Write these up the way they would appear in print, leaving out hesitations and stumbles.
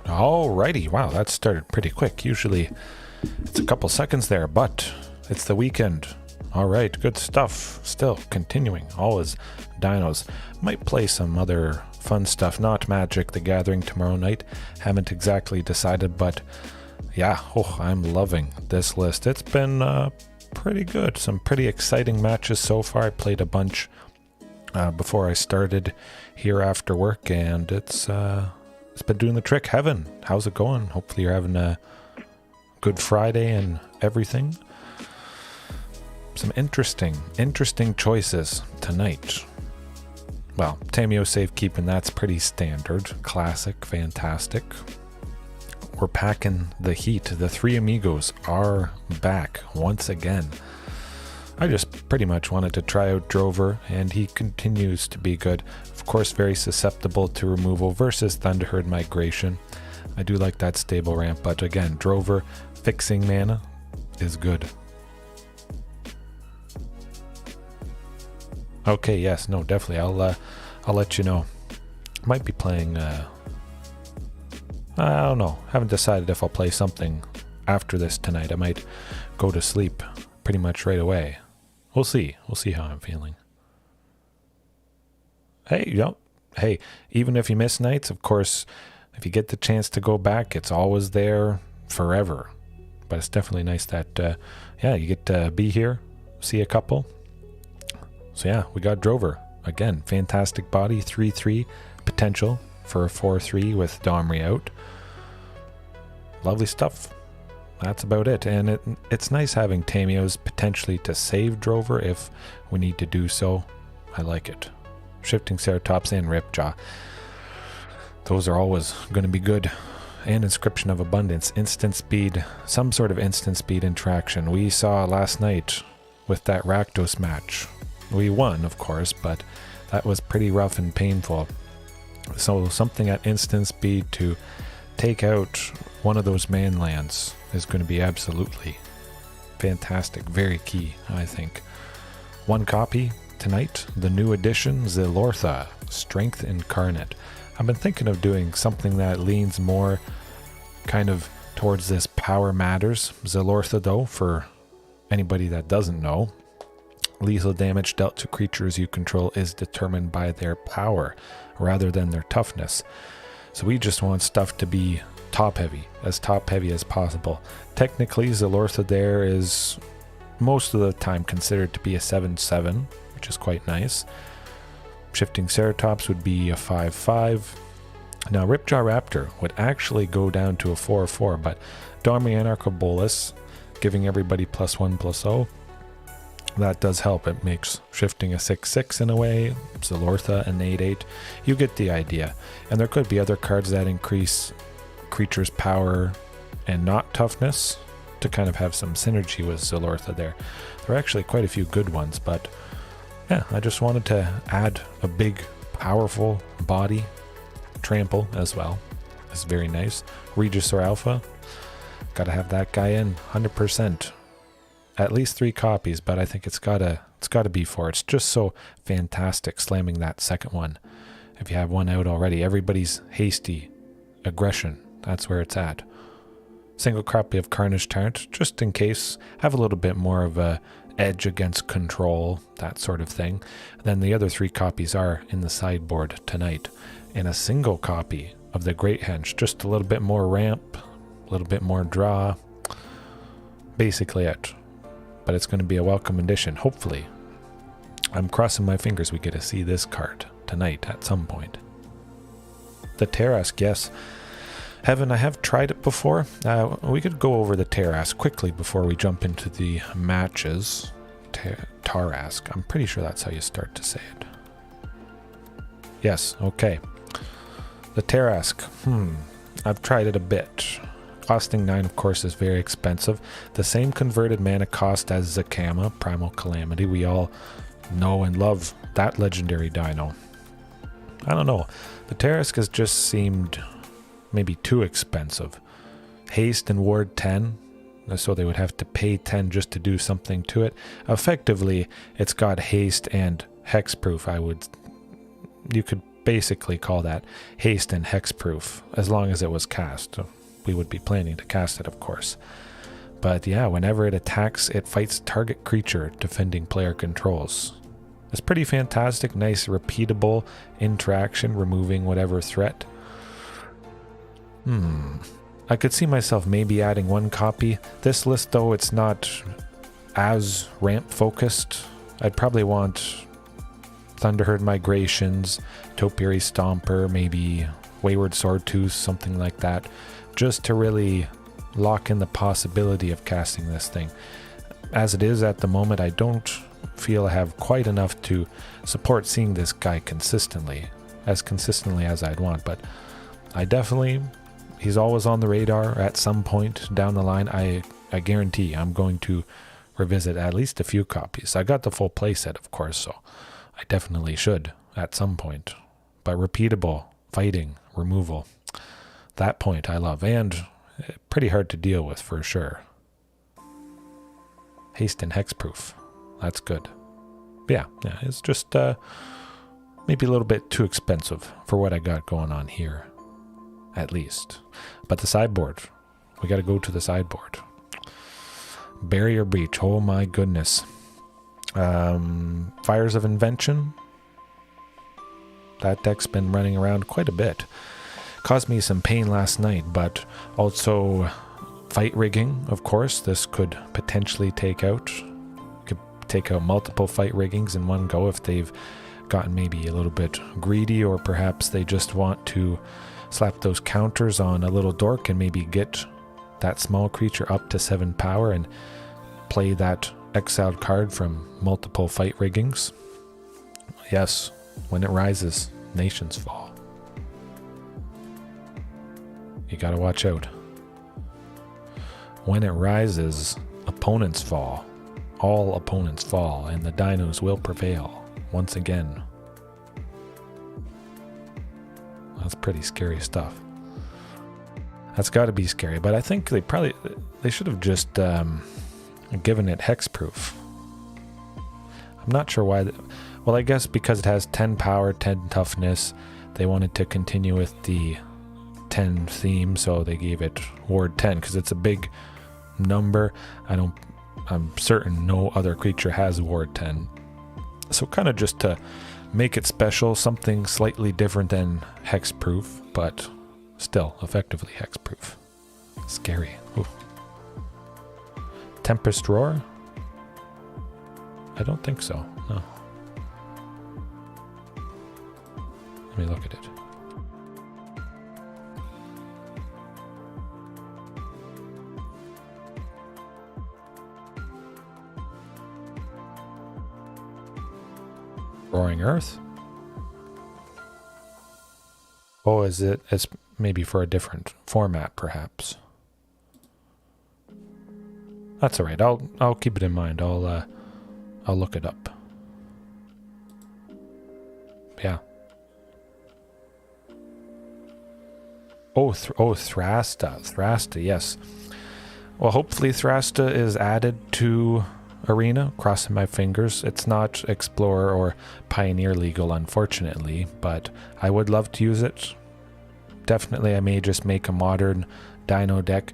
Alrighty, wow, that started pretty quick. Usually it's a couple seconds there, but it's the weekend. Alright, good stuff. Still continuing, always dinos. Might play some other fun stuff, not Magic the Gathering tomorrow night. Haven't exactly decided, but yeah, I'm loving this list. It's been pretty good. Some pretty exciting matches so far. I played a bunch before I started here after work, and it's been doing the trick. Heaven, how's it going? Hopefully you're having a good Friday and everything. Some interesting choices tonight. Well, Tamiyo Safekeeping, that's pretty standard. Classic, fantastic. We're packing the heat. The three amigos are back once again. I just pretty much wanted to try out Drover, and he continues to be good. Of course, very susceptible to removal versus Thunderherd Migration. I do like that stable ramp, but again, Drover fixing mana is good. Okay, yes, no, definitely. I'll let you know. Might be playing. I don't know. Haven't decided if I'll play something after this tonight. I might go to sleep pretty much right away. We'll see. We'll see how I'm feeling. Hey, even if you miss nights, of course, if you get the chance to go back, it's always there forever. But it's definitely nice that, you get to be here, see a couple. So yeah, we got Drover. Again, fantastic body, 3/3 potential for a 4/3 with Domri out. Lovely stuff. That's about it. And it's nice having Tamiyo's potentially to save Drover if we need to do so. I like it. Shifting Ceratops and Ripjaw. Those are always going to be good. And Inscription of Abundance, instant speed, some sort of instant speed interaction. We saw last night with that Rakdos match. We won, of course, but that was pretty rough and painful. So something at instant speed to take out one of those manlands is going to be absolutely fantastic. Very key, I think. One copy tonight, the new edition, Zilortha, Strength Incarnate. I've been thinking of doing something that leans more kind of towards this power matters. Zilortha, though, for anybody that doesn't know, lethal damage dealt to creatures you control is determined by their power rather than their toughness. So we just want stuff to be top heavy as possible. Technically, Zilortha there is most of the time considered to be a 7/7, which is quite nice. Shifting Ceratops would be a 5/5. Now Ripjaw Raptor would actually go down to a 4/4, but Domri Anarch Bolas, giving everybody +1/+0. That does help. It makes shifting a 6/6 in a way, Zilortha an 8/8. You get the idea. And there could be other cards that increase creatures' power and not toughness to kind of have some synergy with Zilortha there. There are actually quite a few good ones, but yeah, I just wanted to add a big, powerful body. Trample as well. It's very nice. Regisaur Alpha. Gotta have that guy in 100%. At least 3 copies, but I think it's gotta be 4. It's just so fantastic slamming that second one. If you have one out already, everybody's hasty aggression. That's where it's at. Single copy of Carnage Tyrant, just in case. Have a little bit more of a edge against control, that sort of thing. Then the other 3 copies are in the sideboard tonight. And a single copy of the Great Henge, just a little bit more ramp, a little bit more draw. Basically it. But it's going to be a welcome addition, hopefully. I'm crossing my fingers we get to see this card tonight at some point. The Tarrasque, yes. Heaven, I have tried it before. We could go over the Tarrasque quickly before we jump into the matches. Tarrasque, I'm pretty sure that's how you start to say it. Yes, okay. The Tarrasque, I've tried it a bit. Costing 9, of course, is very expensive. The same converted mana cost as Zakama, Primal Calamity. We all know and love that legendary dino. I don't know. The Tarrasque has just seemed maybe too expensive. Haste and Ward 10, so they would have to pay 10 just to do something to it. Effectively, it's got haste and hexproof. You could basically call that haste and hexproof, as long as it was cast. We would be planning to cast it, of course. But yeah, whenever it attacks, it fights target creature defending player controls. It's pretty fantastic, nice repeatable interaction, removing whatever threat. I could see myself maybe adding one copy. This list though, it's not as ramp focused. I'd probably want Thunderherd Migrations, Topiary Stomper, maybe Wayward Swordtooth, something like that, just to really lock in the possibility of casting this thing. As it is at the moment, I don't feel I have quite enough to support seeing this guy consistently as I'd want, but I definitely, he's always on the radar at some point down the line. I guarantee I'm going to revisit at least a few copies. I got the full playset, of course, so I definitely should at some point. But repeatable, fighting, removal, that point I love, and pretty hard to deal with for sure. Haste and hexproof, that's good. Yeah, it's just maybe a little bit too expensive for what I got going on here, at least. But the sideboard, we got to go to the sideboard. Barrier Breach, oh my goodness. Fires of Invention, that deck's been running around quite a bit. Caused me some pain last night, but also fight rigging, of course. This could potentially take out multiple fight riggings in one go if they've gotten maybe a little bit greedy, or perhaps they just want to slap those counters on a little dork and maybe get that small creature up to 7 power and play that exiled card from multiple fight riggings. Yes, when it rises, nations fall. You gotta watch out. When it rises, opponents fall. All opponents fall, and the dinos will prevail once again. That's pretty scary stuff. That's got to be scary, but I think they should have just given it hexproof. I'm not sure why. Well, I guess because it has 10 power, 10 toughness, they wanted to continue with the 10 theme, so they gave it ward 10 because it's a big number. I'm certain no other creature has ward 10. So kind of just to make it special, something slightly different than hexproof, but still effectively hexproof. Scary. Ooh. Tempest Roar? I don't think so. No. Let me look at it. Roaring Earth? Oh, is it? It's maybe for a different format, perhaps. That's all right. I'll keep it in mind. I'll look it up. Yeah. Thrasta, yes. Well, hopefully Thrasta is added to Arena, crossing my fingers. It's not Explorer or Pioneer legal, unfortunately, but I would love to use it. Definitely, I may just make a modern Dino deck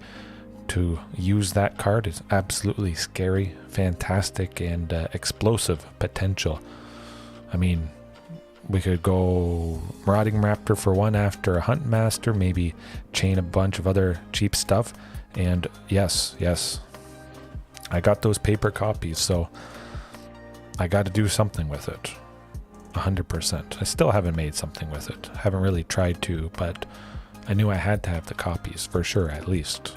to use that card. It's absolutely scary, fantastic, and explosive potential. I mean, we could go Marauding Raptor for one after a Huntmaster, maybe chain a bunch of other cheap stuff, and yes, I got those paper copies, so I got to do something with it. 100%. I still haven't made something with it. I haven't really tried to, but I knew I had to have the copies for sure, at least.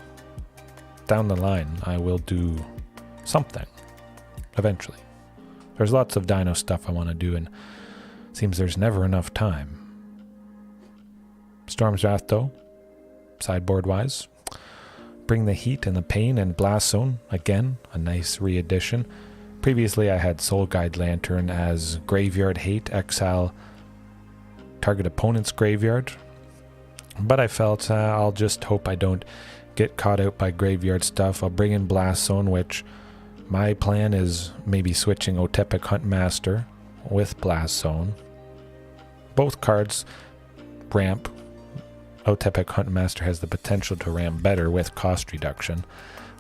Down the line, I will do something eventually. There's lots of Dino stuff I want to do, and seems there's never enough time. Storm's Wrath, though, sideboard-wise. Bring the Heat and the Pain and Blast Zone. Again, a nice re-edition. Previously, I had Soul Guide Lantern as Graveyard Hate, exile target opponent's graveyard. But I felt I'll just hope I don't get caught out by graveyard stuff. I'll bring in Blast Zone, which my plan is maybe switching Otepec Huntmaster with Blast Zone. both cards ramp. Otepec Huntmaster has the potential to ramp better with cost reduction,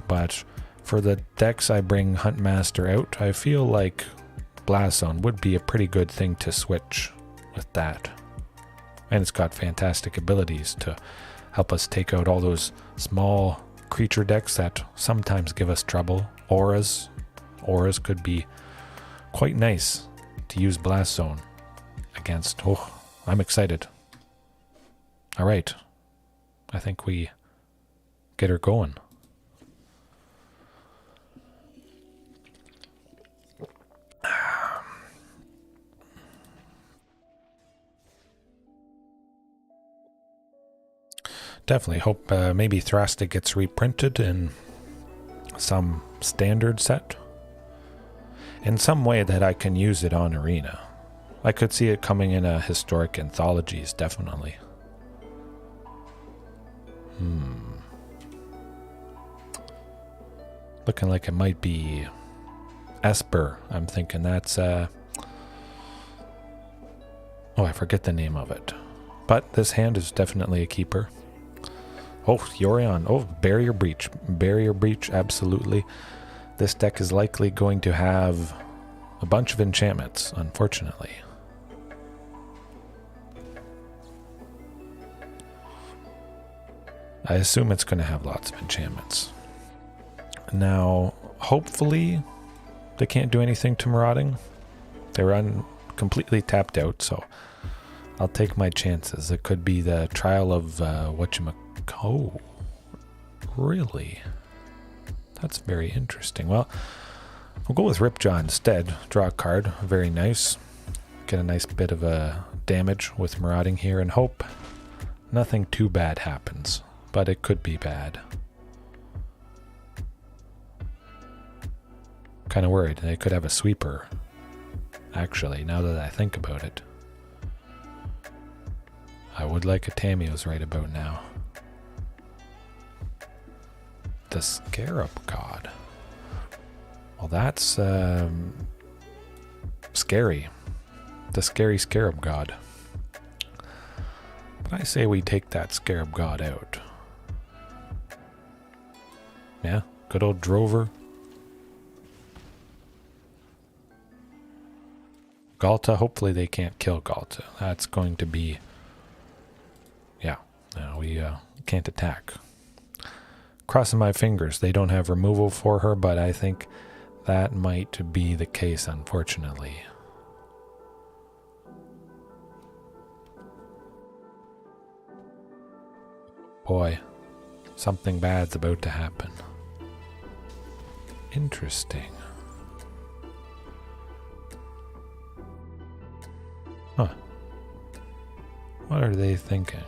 but for the decks I bring Huntmaster out, I feel like Blast Zone would be a pretty good thing to switch with that. And it's got fantastic abilities to help us take out all those small creature decks that sometimes give us trouble. Auras could be quite nice to use Blast Zone against. Oh, I'm excited. All right, I think we get her going. Definitely hope maybe Thrastic gets reprinted in some standard set. In some way that I can use it on Arena. I could see it coming in a historic anthologies, definitely. Looking like it might be Esper. I'm thinking that's oh, I forget the name of it. But this hand is definitely a keeper. Oh, Yorion. Oh, Barrier Breach. Barrier Breach, absolutely. This deck is likely going to have a bunch of enchantments, unfortunately. I assume it's going to have lots of enchantments. Now, hopefully, they can't do anything to Marauding. They're completely tapped out, so I'll take my chances. It could be the trial of oh, really? That's very interesting. Well, we'll go with Ripjaw instead. Draw a card. Very nice. Get a nice bit of damage with Marauding here and hope nothing too bad happens. But it could be bad. Kind of worried. They could have a sweeper. Actually, now that I think about it. I would like a Tamiyo's right about now. The Scarab God. Well, that's scary. The scary Scarab God. But I say we take that Scarab God out. Yeah, good old Drover. Ghalta, hopefully they can't kill Ghalta. That's going to be... Yeah, no, we can't attack. Crossing my fingers, they don't have removal for her, but I think that might be the case, unfortunately. Boy, something bad's about to happen. Interesting. Huh. What are they thinking?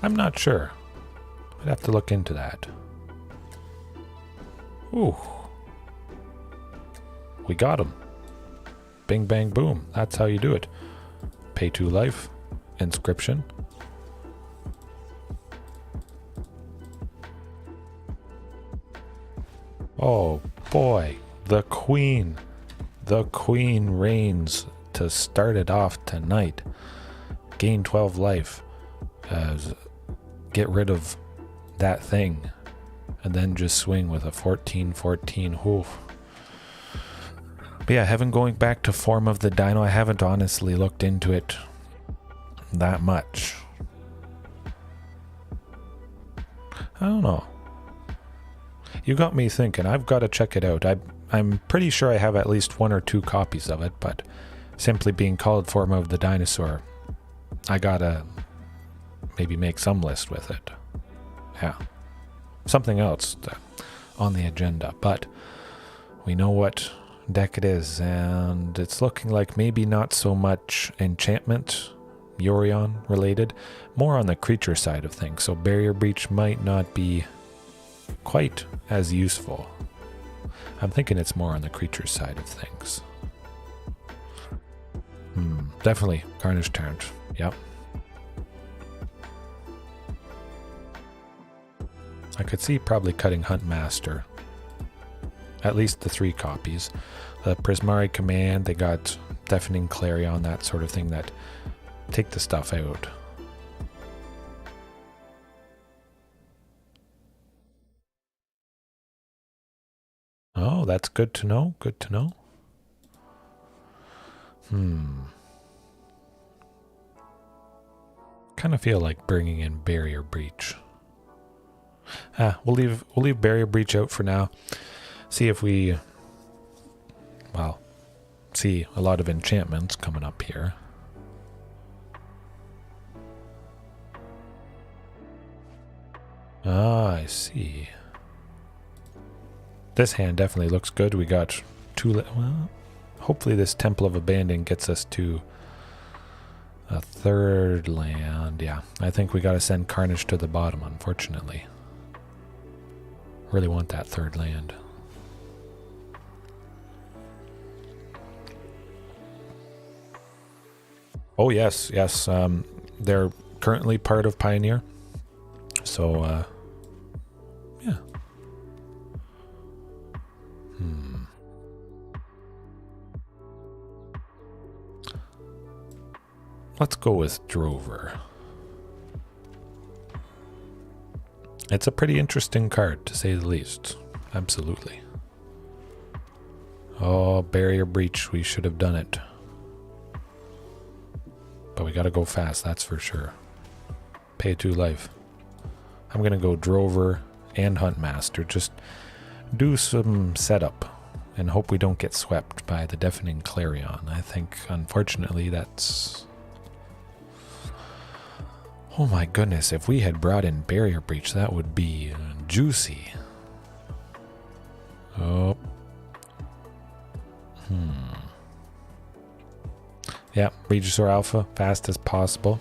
I'm not sure. I'd have to look into that. Ooh. We got him. Bing, bang, boom. That's how you do it. Pay 2 life. Inscription. Oh boy. The Queen. The Queen reigns to start it off tonight. Gain 12 life. Get rid of that thing. And then just swing with a 14-14. Oof. But yeah, Heaven going back to form of the Dino. I haven't honestly looked into it that much. I don't know. You got me thinking. I've got to check it out. I'm pretty sure I have at least 1 or 2 copies of it, but simply being called form of the dinosaur, I gotta maybe make some list with it. Yeah. Something else on the agenda, but we know what deck it is, and it's looking like maybe not so much enchantment, Yorion related, more on the creature side of things, so Barrier Breach might not be quite as useful. I'm thinking it's more on the creature side of things. Definitely Carnage Tyrant. Yep. I could see probably cutting Huntmaster At least the 3 copies. The Prismari Command, they got Deafening Clarion, that sort of thing that take the stuff out. Oh, that's good to know. Good to know. Kind of feel like bringing in Barrier Breach. We'll leave Barrier Breach out for now. See if we, well, see a lot of enchantments coming up here. Ah, I see. This hand definitely looks good. We got 2, well, hopefully this Temple of Abandon gets us to a 3rd land. Yeah, I think we got to send Carnage to the bottom, unfortunately. Really want that 3rd land. Oh, yes, yes. They're currently part of Pioneer. So, yeah. Let's go with Drover. It's a pretty interesting card, to say the least. Absolutely. Oh, Barrier Breach. We should have done it. But we gotta go fast, that's for sure. Pay 2 life. I'm gonna go Drover and Huntmaster. Just do some setup and hope we don't get swept by the Deafening Clarion. I think, unfortunately, that's... Oh my goodness, if we had brought in Barrier Breach, that would be juicy. Oh. Yeah, Regisaur Alpha, fast as possible.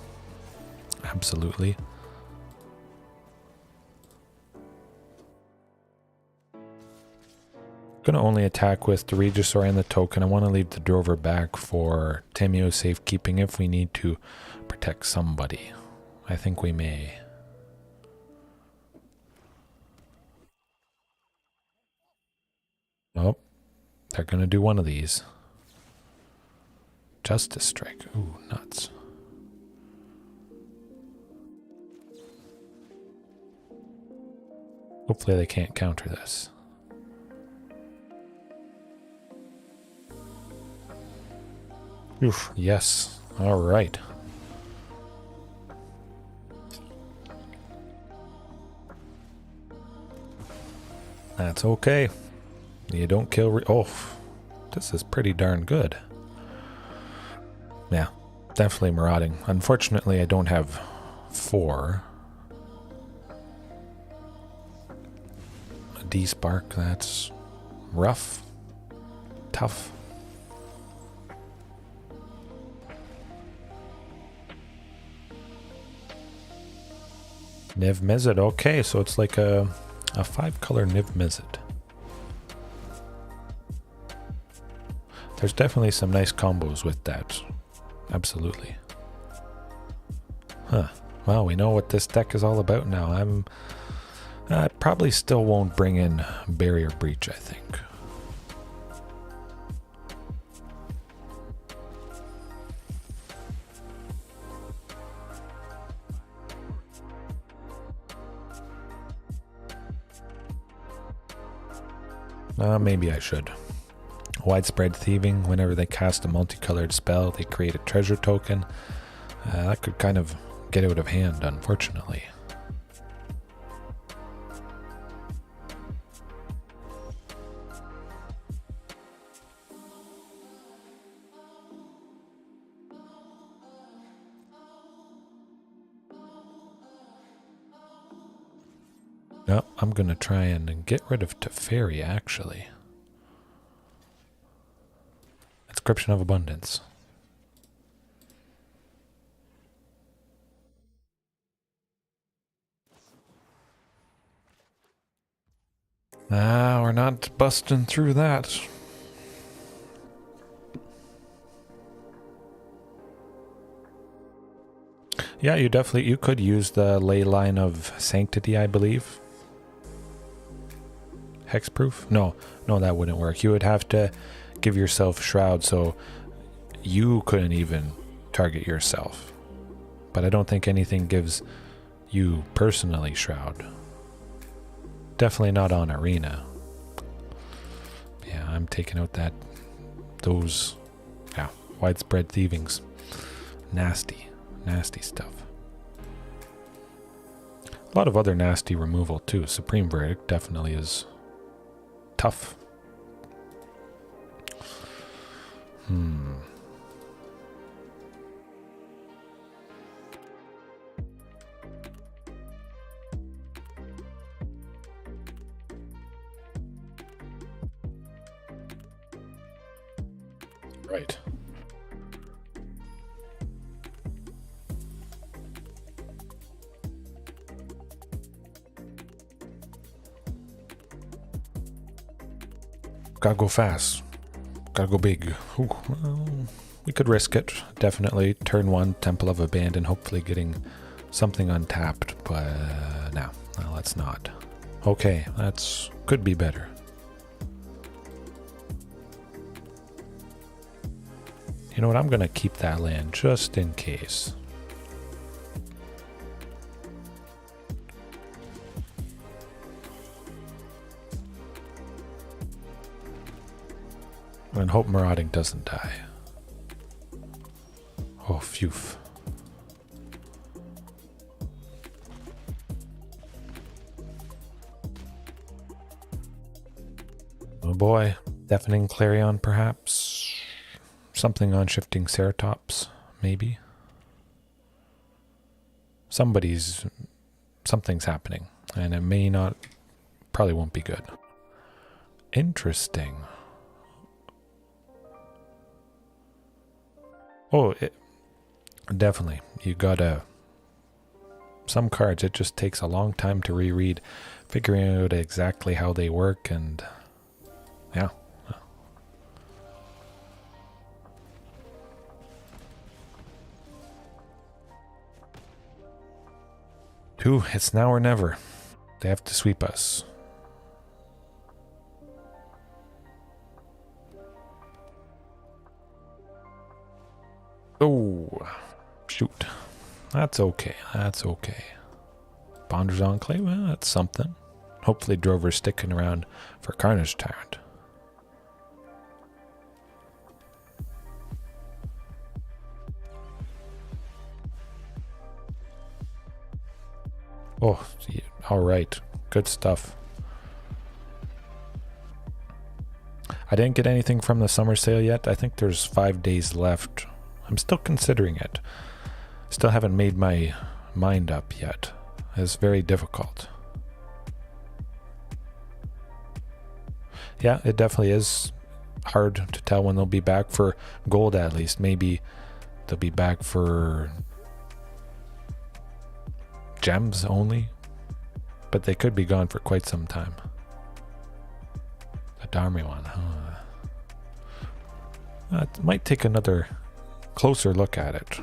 Absolutely. Gonna only attack with the Regisaur and the token. I want to leave the Drover back for Tamiyo Safekeeping if we need to protect somebody. I think we may. Oh, they're gonna do one of these. Justice Strike. Ooh, nuts. Hopefully they can't counter this. Oof, yes. All right. That's okay. You don't kill... Oh, this is pretty darn good. Yeah, definitely marauding. Unfortunately, I don't have 4. A D-Spark, that's rough. Tough. Niv Mizzet, okay, so it's like a 5-color Niv Mizzet. There's definitely some nice combos with that. Absolutely. Huh. Well, we know what this deck is all about now. I probably still won't bring in Barrier Breach, I think. Maybe I should. Widespread Thieving, whenever they cast a multicolored spell, they create a treasure token. That could kind of get out of hand, unfortunately. No, I'm going to try and get rid of Teferi, actually. Inscription of Abundance. We're not busting through that. Yeah, you could use the Ley Line of Sanctity, I believe. hexproof? No, that wouldn't work. You would have to give yourself shroud so you couldn't even target yourself. But I don't think anything gives you personally shroud. Definitely not on arena. Yeah, I'm taking out those widespread thievings. Nasty stuff. A lot of other nasty removal too. Supreme Verdict definitely is tough. Right. Gotta go fast. Gotta go big. Ooh, well, we could risk it. Definitely. Turn 1, Temple of Abandon, hopefully getting something untapped. But no, let's not. Okay, that's could be better. You know what? I'm gonna keep that land just in case. And hope Marauding doesn't die. Oh, phew. Oh boy. Deafening Clarion, perhaps. Something on Shifting Ceratops, maybe. Something's happening, and it may not, probably won't be good. Interesting. Oh, definitely. You gotta... Some cards, it just takes a long time to reread, figuring out exactly how they work, and... Yeah. Two, it's now or never. They have to sweep us. Oh, shoot. That's okay. That's okay. Bonders Enclave, well, that's something. Hopefully Drover's sticking around for Carnage Tyrant. Oh, all right. Good stuff. I didn't get anything from the summer sale yet. I think there's 5 days left. I'm still considering it. Still haven't made my mind up yet. It's very difficult. Yeah, it definitely is hard to tell when they'll be back for gold, at least. Maybe they'll be back for gems only, but they could be gone for quite some time. The Domri one, it might take another closer look at it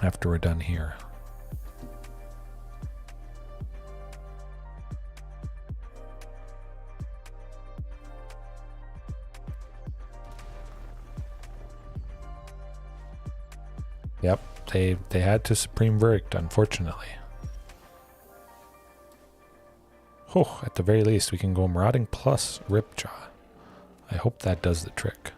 after we're done here. Yep, they had to Supreme Verdict, unfortunately. Oh, at the very least, we can go Marauding plus Ripjaw. I hope that does the trick.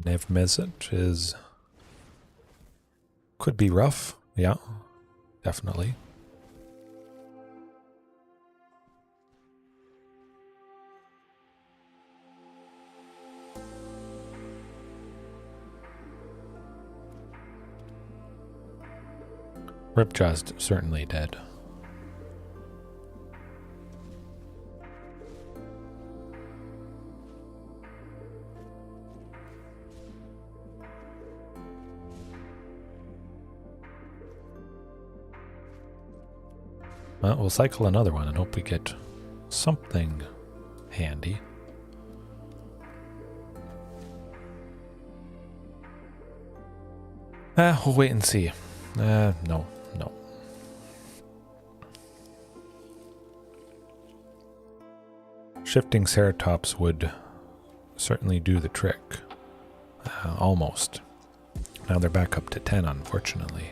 Nev Message is... could be rough. Yeah, definitely. Ripjaw's certainly dead. Well, we'll cycle another one and hope we get something handy. We'll wait and see. No, no. Shifting Ceratops would certainly do the trick. Almost. Now they're back up to 10, unfortunately.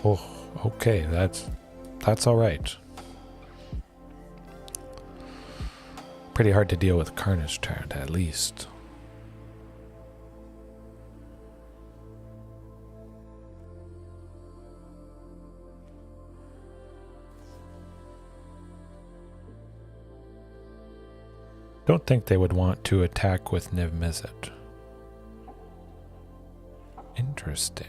Oh, okay, that's all right. Pretty hard to deal with Carnage Tyrant, at least. Don't think they would want to attack with Niv-Mizzet. Interesting.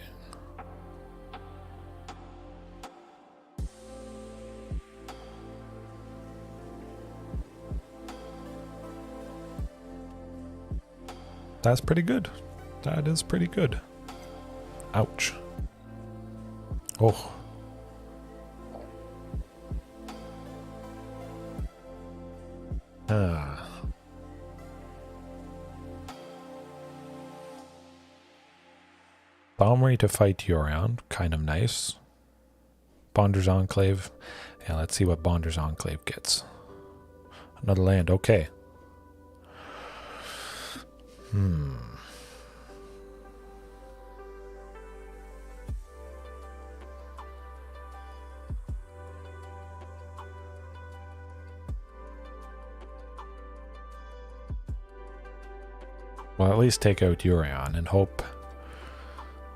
That's pretty good. That is pretty good. Ouch. Oh. Domri to fight Yorion. Kind of nice. Bonders Enclave. Yeah, let's see what Bonders Enclave gets. Another land. Okay. Well, at least take out Yorion and hope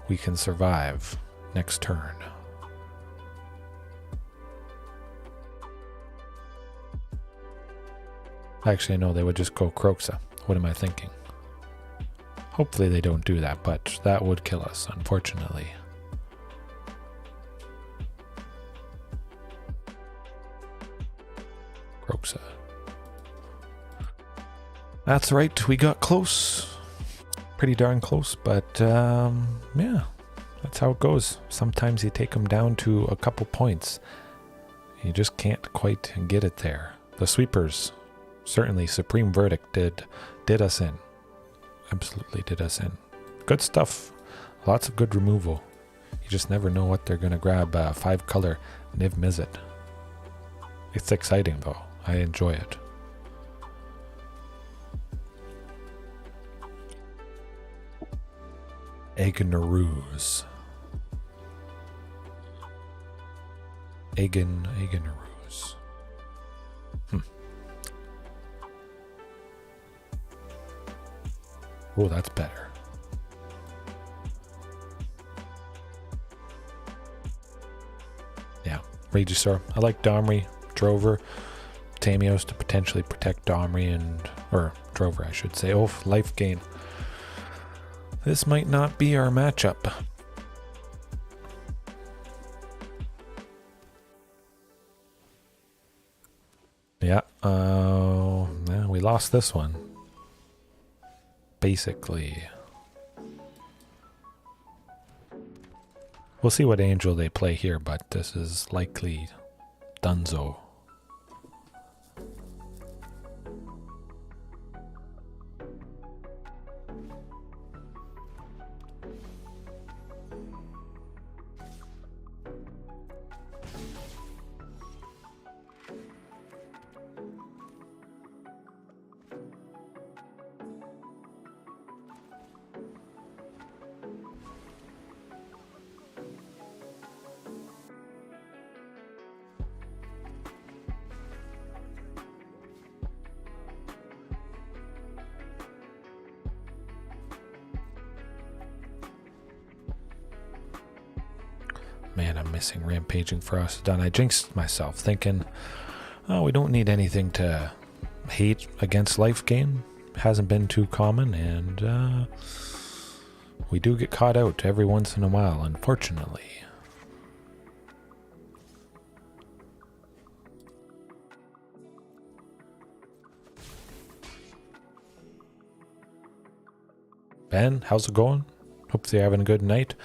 we can survive next turn. Actually, no, they would just go Kroxa. What am I thinking? Hopefully they don't do that, but that would kill us, unfortunately. Kroxa. That's right, we got close. Pretty darn close, but yeah, that's how it goes. Sometimes you take them down to a couple points. You just can't quite get it there. The sweepers, certainly Supreme Verdict did us in. Absolutely did us in. Good stuff. Lots of good removal. You just never know what they're going to grab. 5-color Niv-Mizzet. It's exciting though. I enjoy it. Eganaroos. Eganaroos. Oh, that's better. Yeah, Regisaur. I like Domri, Drover, Tamiyo's to potentially protect Domri or Drover, I should say. Oh, life gain. This might not be our matchup. Yeah, yeah, we lost this one. Basically. We'll see what angel they play here, but this is likely Dunzo. Man, I'm missing Rampaging Frost done. I jinxed myself thinking, oh, we don't need anything to hate against life gain. Hasn't been too common, and we do get caught out every once in a while, unfortunately. Ben, how's it going? Hope you're having a good night.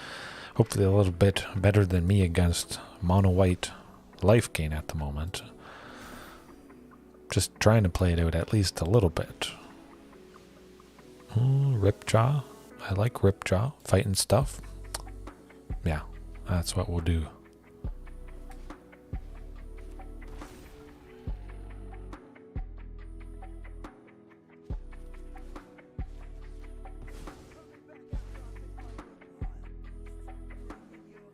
Hopefully a little bit better than me against mono white life gain at the moment. Just trying to play it out at least a little bit. Ripjaw. I like Ripjaw. Fighting stuff. Yeah, that's what we'll do.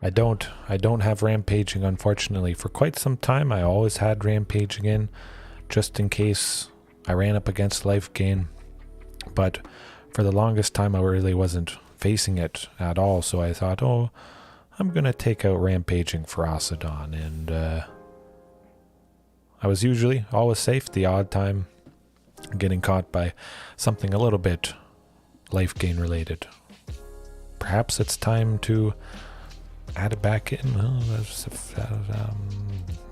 I don't have rampaging, unfortunately. For quite some time I always had rampaging in, just in case I ran up against life gain. But for the longest time I really wasn't facing it at all, so I thought, oh, I'm gonna take out rampaging for Ocedon, and I was usually always safe. The odd time getting caught by something a little bit life gain related. Perhaps it's time to add it back in.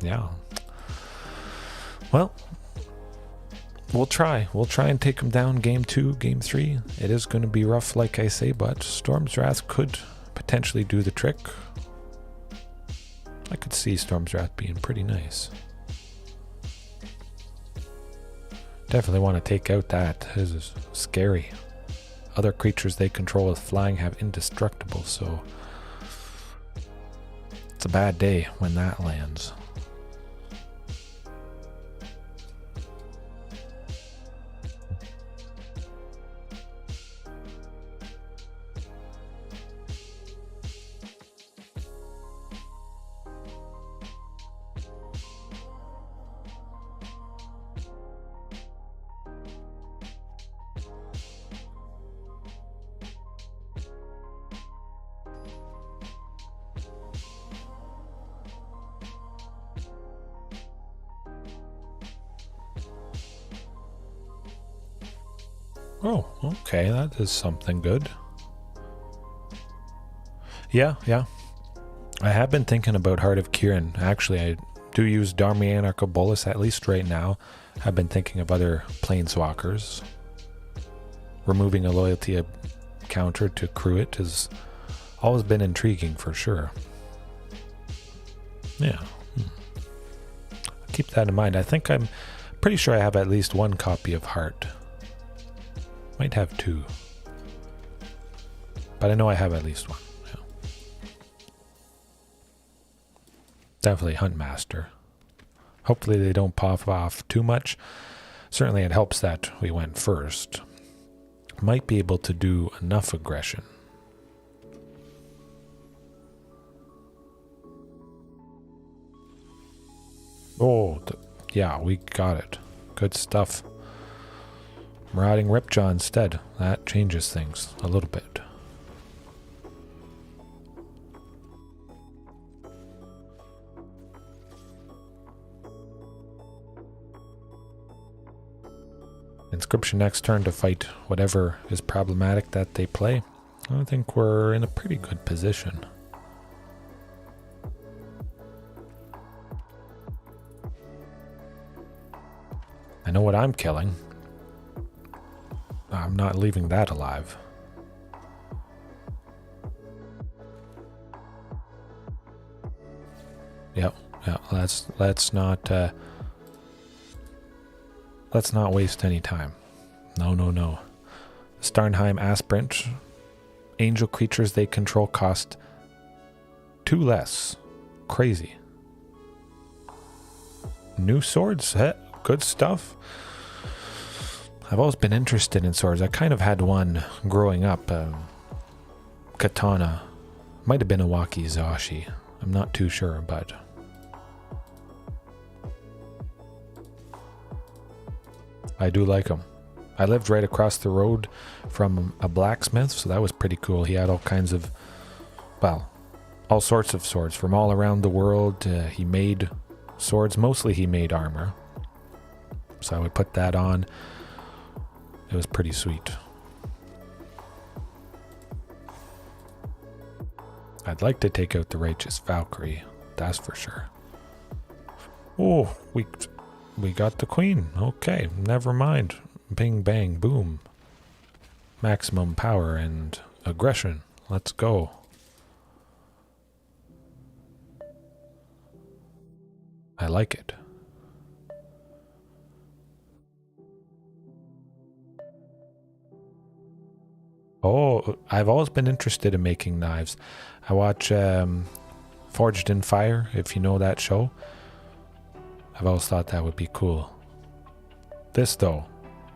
Yeah. Well, we'll try. We'll try and take them down game 2, game 3. It is going to be rough, like I say, but Storm's Wrath could potentially do the trick. I could see Storm's Wrath being pretty nice. Definitely want to take out that. This is scary. Other creatures they control with flying have indestructible, so it's a bad day when that lands. Oh, okay, that is something good. Yeah. I have been thinking about Heart of Kieran. Actually, I do use Domri, Anarch, Bolas, at least right now. I've been thinking of other planeswalkers. Removing a loyalty counter to Cruit has always been intriguing for sure. Yeah. Keep that in mind. I think I'm pretty sure I have at least one copy of Heart. Might have 2. But I know I have at least 1. Yeah. Definitely Huntmaster. Hopefully they don't pop off too much. Certainly it helps that we went first. Might be able to do enough aggression. Oh, yeah, we got it. Good stuff. Marauding Ripjaw instead. That changes things a little bit. Inscription next turn to fight whatever is problematic that they play. I think we're in a pretty good position. I know what I'm killing. I'm not leaving that alive. Yep. Let's not waste any time. No. Starnheim Aspirant. Angel creatures they control cost 2 less. Crazy. New swords. Good stuff. I've always been interested in swords. I kind of had one growing up. Katana. Might have been a wakizashi. I'm not too sure, but I do like them. I lived right across the road from a blacksmith, so that was pretty cool. He had all kinds of, well, all sorts of swords from all around the world. He made swords. Mostly he made armor. So I would put that on. It was pretty sweet. I'd like to take out the Righteous Valkyrie, that's for sure. Oh, we got the queen. Okay, never mind. Bing, bang, boom. Maximum power and aggression. Let's go. I like it. Oh, I've always been interested in making knives. I watch Forged in Fire, if you know that show. I've always thought that would be cool. This though,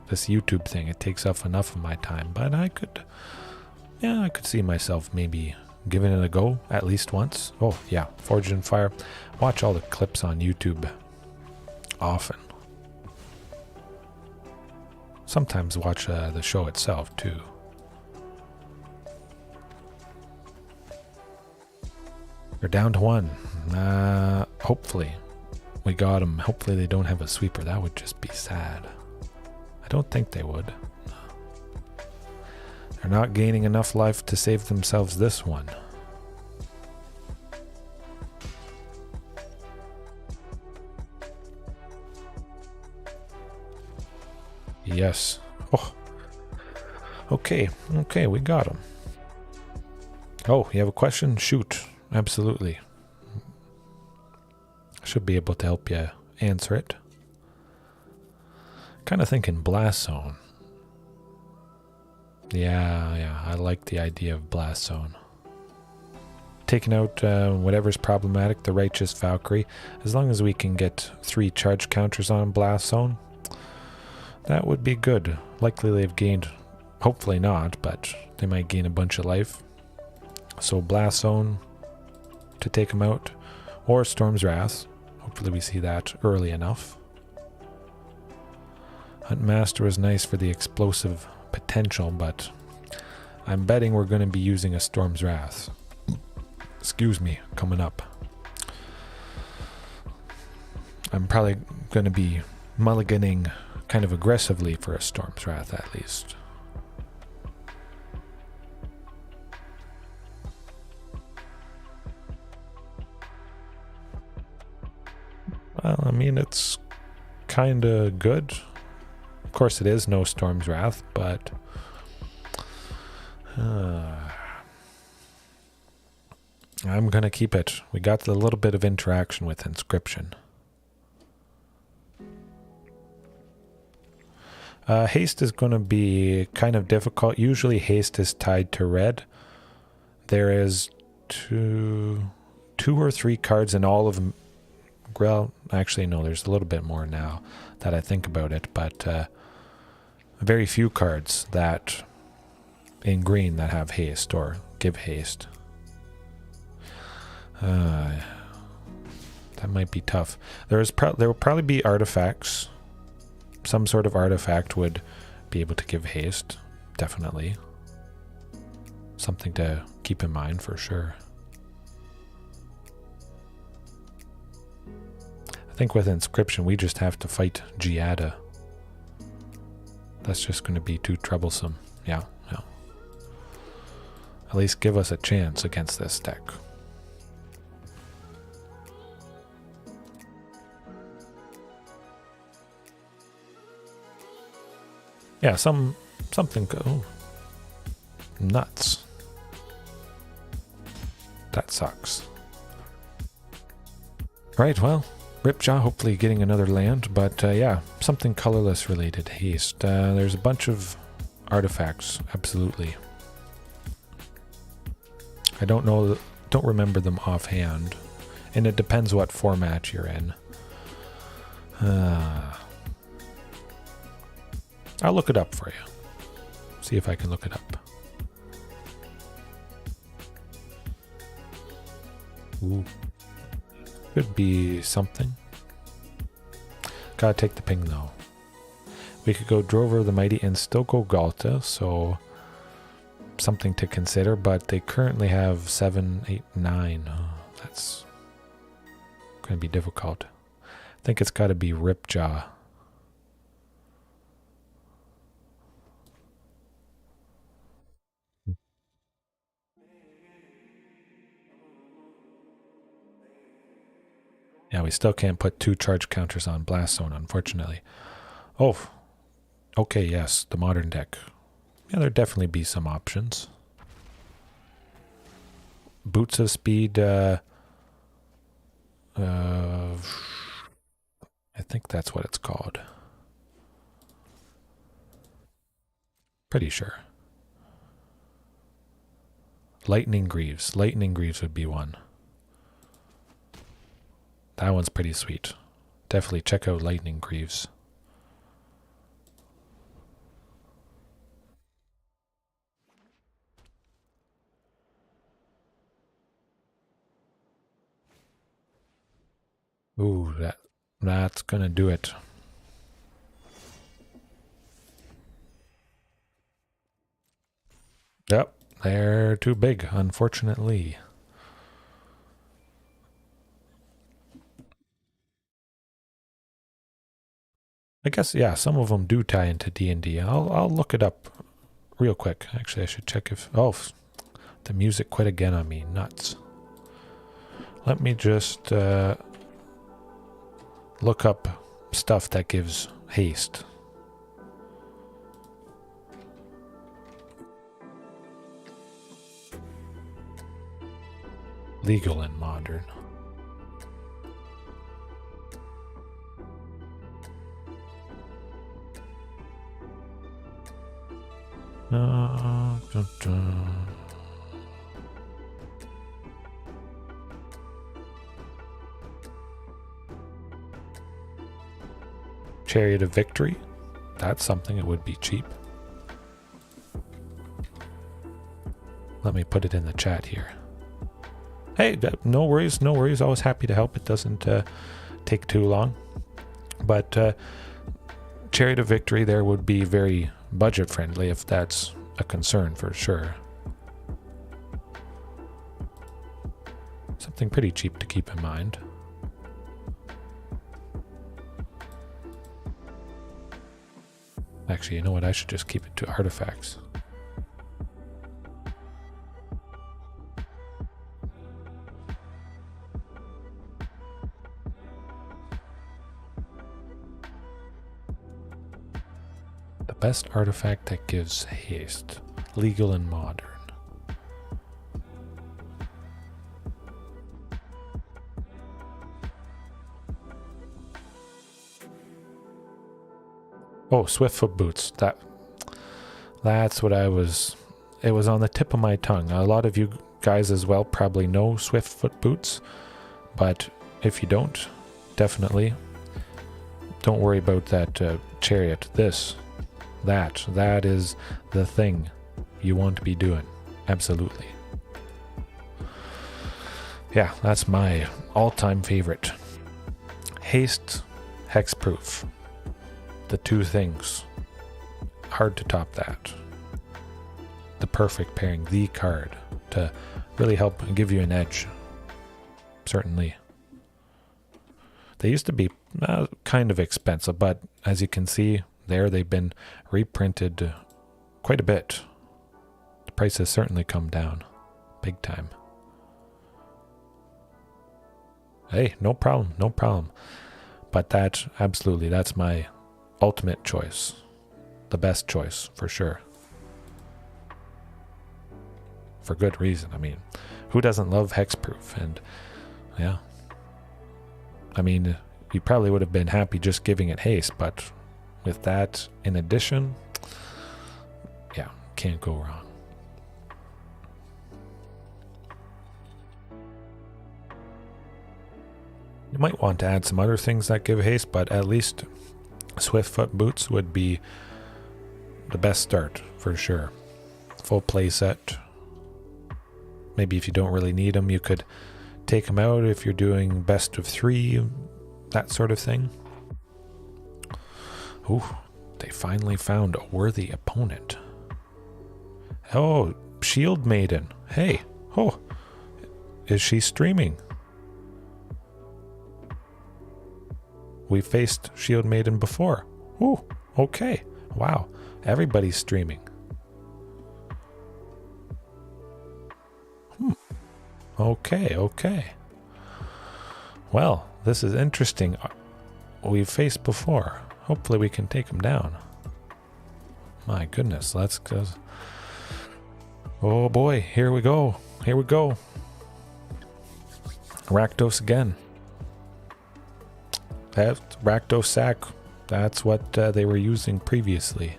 this YouTube thing, it takes up enough of my time, but I could see myself maybe giving it a go at least once. Oh yeah, Forged in Fire. Watch all the clips on YouTube often. Sometimes watch the show itself too. They're down to one. Hopefully we got them. Hopefully they don't have a sweeper. That would just be sad. I don't think they would. They're not gaining enough life to save themselves this one. Yes. Oh. Okay, we got him. Oh, you have a question? Shoot. Absolutely. I should be able to help you answer it. Kind of thinking Blast Zone. Yeah, I like the idea of Blast Zone. Taking out whatever's problematic, the Righteous Valkyrie. As long as we can get 3 charge counters on Blast Zone, that would be good. Likely they've gained, hopefully not, but they might gain a bunch of life. So Blast Zone to take them out, or Storm's Wrath. Hopefully we see that early enough. Huntmaster is nice for the explosive potential, but I'm betting we're going to be using a Storm's Wrath. Excuse me, coming up. I'm probably going to be mulliganing kind of aggressively for a Storm's Wrath at least. Well, I mean, it's kind of good. Of course, it is no Storm's Wrath, but I'm going to keep it. We got a little bit of interaction with Inscription. Haste is going to be kind of difficult. Usually haste is tied to red. There is two or three cards in all of them. Well, actually, no, there's a little bit more now that I think about it, but very few cards that in green that have haste or give haste. That might be tough. There will probably be artifacts. Some sort of artifact would be able to give haste, definitely. Something to keep in mind for sure. I think with Inscription, we just have to fight Giada. That's just going to be too troublesome. Yeah. At least give us a chance against this deck. Yeah, something. Oh, nuts. That sucks. Right, well. Ripjaw, hopefully getting another land, but yeah, something colorless related. Haste. There's a bunch of artifacts, absolutely. I don't remember them offhand, and it depends what format you're in. I'll look it up for you. See if I can look it up. Ooh. Could be something. Gotta take the ping though. We could go Drover the Mighty and still go Ghalta, so something to consider, but they currently have 7, 8, 9. Oh, that's gonna be difficult. I think it's gotta be Ripjaw. Yeah, we still can't put 2 charge counters on Blast Zone, unfortunately. Oh, okay, yes, the modern deck. Yeah, there'd definitely be some options. Boots of Speed, think that's what it's called. Pretty sure. Lightning Greaves. Lightning Greaves would be one. That one's pretty sweet. Definitely check out Lightning Greaves. Ooh, that's gonna do it. Yep, they're too big, unfortunately. I guess, yeah, some of them do tie into D&D. I'll look it up real quick. Actually, I should check if... Oh, the music quit again on me. Nuts. Let me just look up stuff that gives haste. Legal and modern. Dun, dun. Chariot of Victory. That's something. It would be cheap. Let me put it in the chat here. Hey, no worries, no worries. Always happy to help. It doesn't take too long. But Chariot of Victory there would be very budget friendly if that's a concern for sure. Something pretty cheap to keep in mind. Actually, you know what? I should just keep it to artifacts. The best artifact that gives haste. Legal and modern. Oh, Swiftfoot boots. That's what I was... It was on the tip of my tongue. A lot of you guys as well probably know Swiftfoot boots. But if you don't, definitely don't worry about that chariot. That is the thing you want to be doing. Absolutely. Yeah, that's my all-time favorite. Haste, hexproof. The two things. Hard to top that. The perfect pairing, the card to really help give you an edge. Certainly. They used to be kind of expensive, but as you can see there, they've been reprinted quite a bit. The price has certainly come down. Big time. Hey, no problem, no problem. But that, absolutely, that's my ultimate choice. The best choice, for sure. For good reason. I mean, who doesn't love hexproof? And, yeah. I mean, you probably would have been happy just giving it haste, but with that in addition, yeah, can't go wrong. You might want to add some other things that give haste, but at least Swiftfoot boots would be the best start for sure. Full play set. Maybe if you don't really need them, you could take them out if you're doing best of 3, that sort of thing. Ooh, they finally found a worthy opponent. Oh, Shield Maiden. Hey, oh, is she streaming? We faced Shield Maiden before. Ooh, okay. Wow, everybody's streaming. Okay, okay. Well, this is interesting. We've faced before. Hopefully we can take him down. My goodness, let's go. Oh boy, here we go. Here we go. Rakdos again. That Rakdos sack, that's what they were using previously.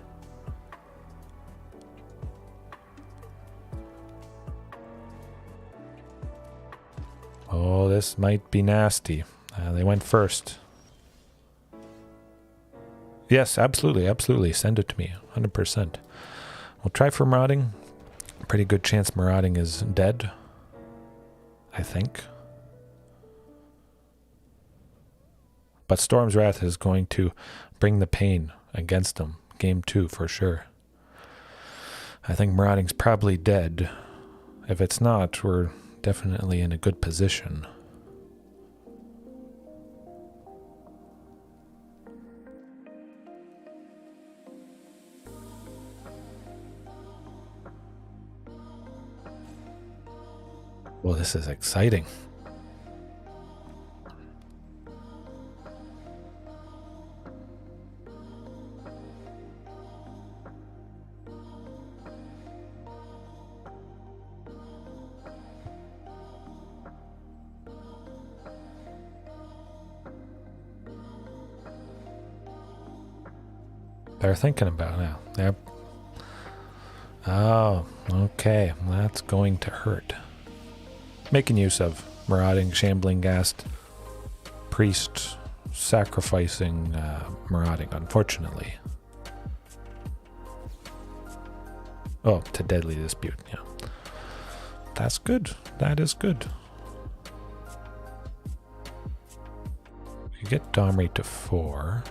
Oh, this might be nasty. They went first. Yes, absolutely, absolutely. Send it to me, 100%. We'll try for Marauding. Pretty good chance Marauding is dead, I think. But Storm's Wrath is going to bring the pain against him. Game 2 for sure. I think Marauding's probably dead. If it's not, we're definitely in a good position. Well, this is exciting. They're thinking about it now. They're... Oh, okay. That's going to hurt. Making use of Marauding, Shambling Ghast, Priest, sacrificing Marauding, unfortunately. Oh, to Deadly Dispute, yeah. That's good. That is good. You get Domri to 4.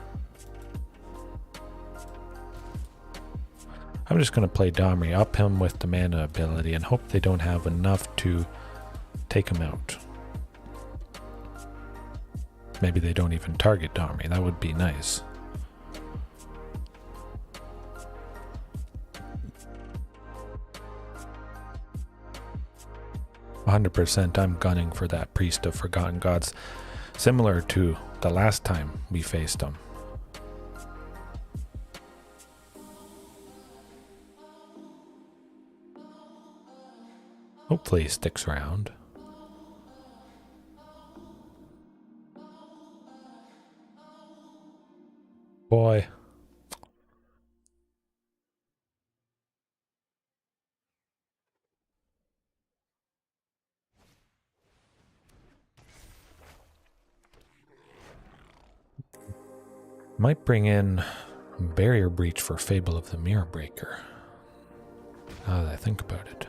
I'm just going to play Domri, up him with the mana ability, and hope they don't have enough to take him out. Maybe they don't even target Domri. That would be nice. %, I'm gunning for that Priest of Forgotten Gods, similar to the last time we faced him. Hopefully he sticks around. Boy. Might bring in Barrier Breach for Fable of the Mirror Breaker. Now that I think about it.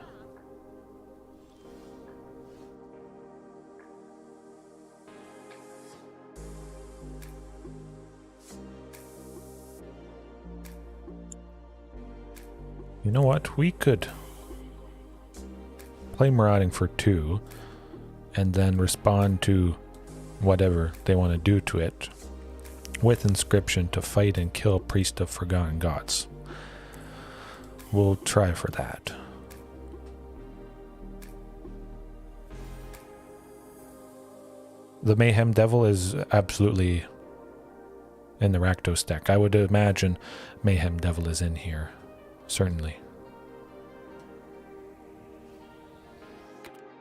You know what? We could play Marauding for 2 and then respond to whatever they want to do to it with Inscription to fight and kill Priest of Forgotten Gods. We'll try for that. The Mayhem Devil is absolutely in the Rakdos deck. I would imagine Mayhem Devil is in here. Certainly.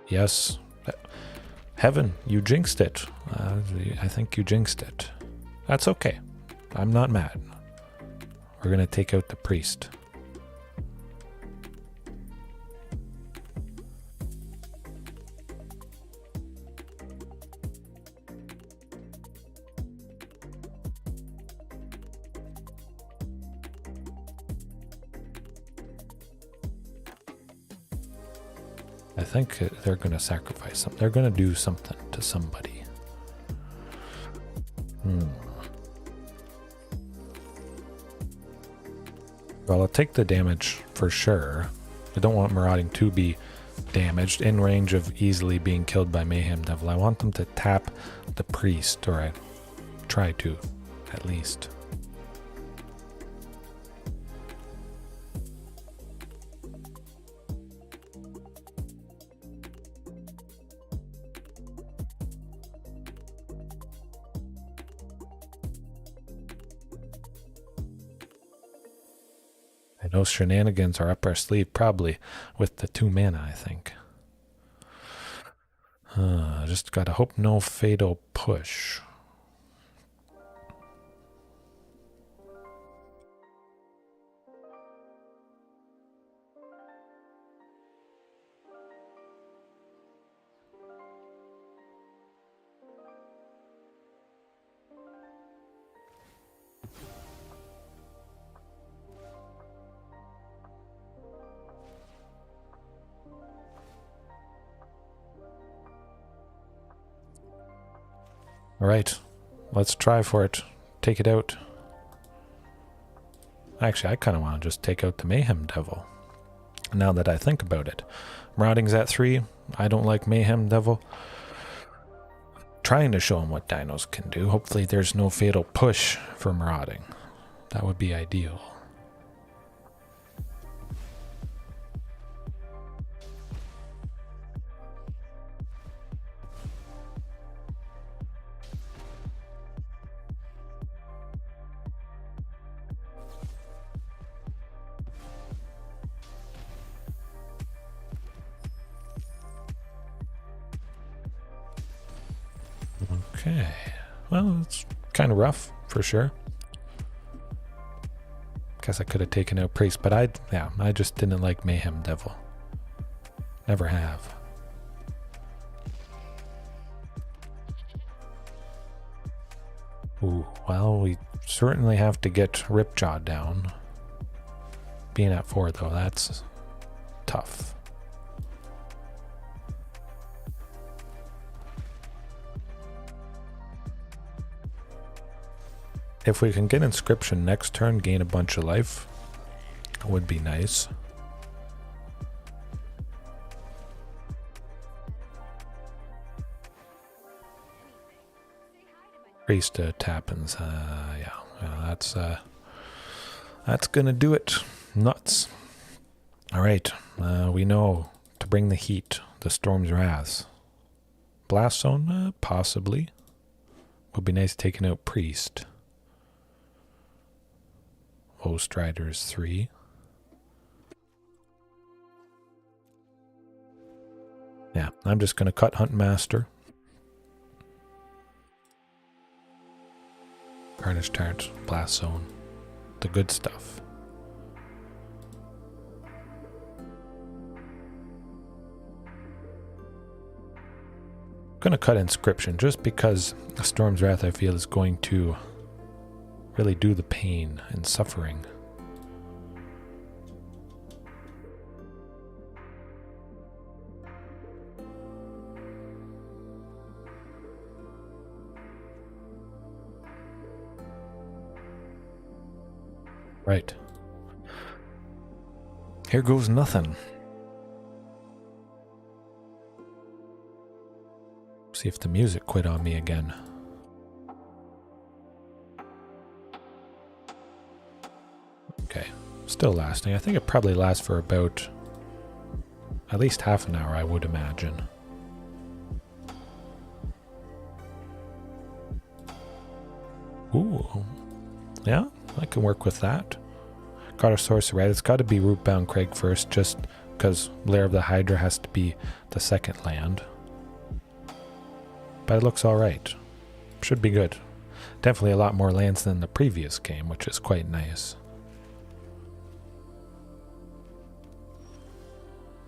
Yes. Heaven, you jinxed it. I think you jinxed it. That's okay. I'm not mad. We're going to take out the Priest. I think they're going to sacrifice something. They're going to do something to somebody. Well, I'll take the damage for sure. I don't want Marauding to be damaged in range of easily being killed by Mayhem Devil. I want them to tap the Priest, or I try to, at least. Those shenanigans are up our sleeve, probably, with the 2 mana, I think. Just gotta hope no fatal push. Alright, let's try for it. Take it out. Actually, I kind of want to just take out the Mayhem Devil. Now that I think about it. Marauding's at 3. I don't like Mayhem Devil. Trying to show him what dinos can do. Hopefully there's no fatal push for Marauding. That would be ideal. Okay, well, it's kind of rough for sure. Guess I could have taken out Priest, but I just didn't like Mayhem Devil. Never have. Ooh, well, we certainly have to get Ripjaw down. Being at 4 though, that's tough. If we can get Inscription next turn, gain a bunch of life, would be nice. Priest Tappins, yeah, that's gonna do it. Nuts. Alright, we know to bring the heat, the Storm's Wrath. Blast Zone, possibly. Would be nice taking out Priest. Host Riders 3. Yeah, I'm just going to cut Huntmaster. Carnage Tyrant, Blast Zone. The good stuff. I'm going to cut Inscription just because the Storm's Wrath I feel is going to really do the pain and suffering. Right. Here goes nothing. See if the music quit on me again. Okay, still lasting. I think it probably lasts for about at least half an hour, I would imagine. Ooh, yeah, I can work with that. Got a sorcerer, right? It's got to be Rootbound Crag first, just because Lair of the Hydra has to be the second land. But it looks alright. Should be good. Definitely a lot more lands than the previous game, which is quite nice.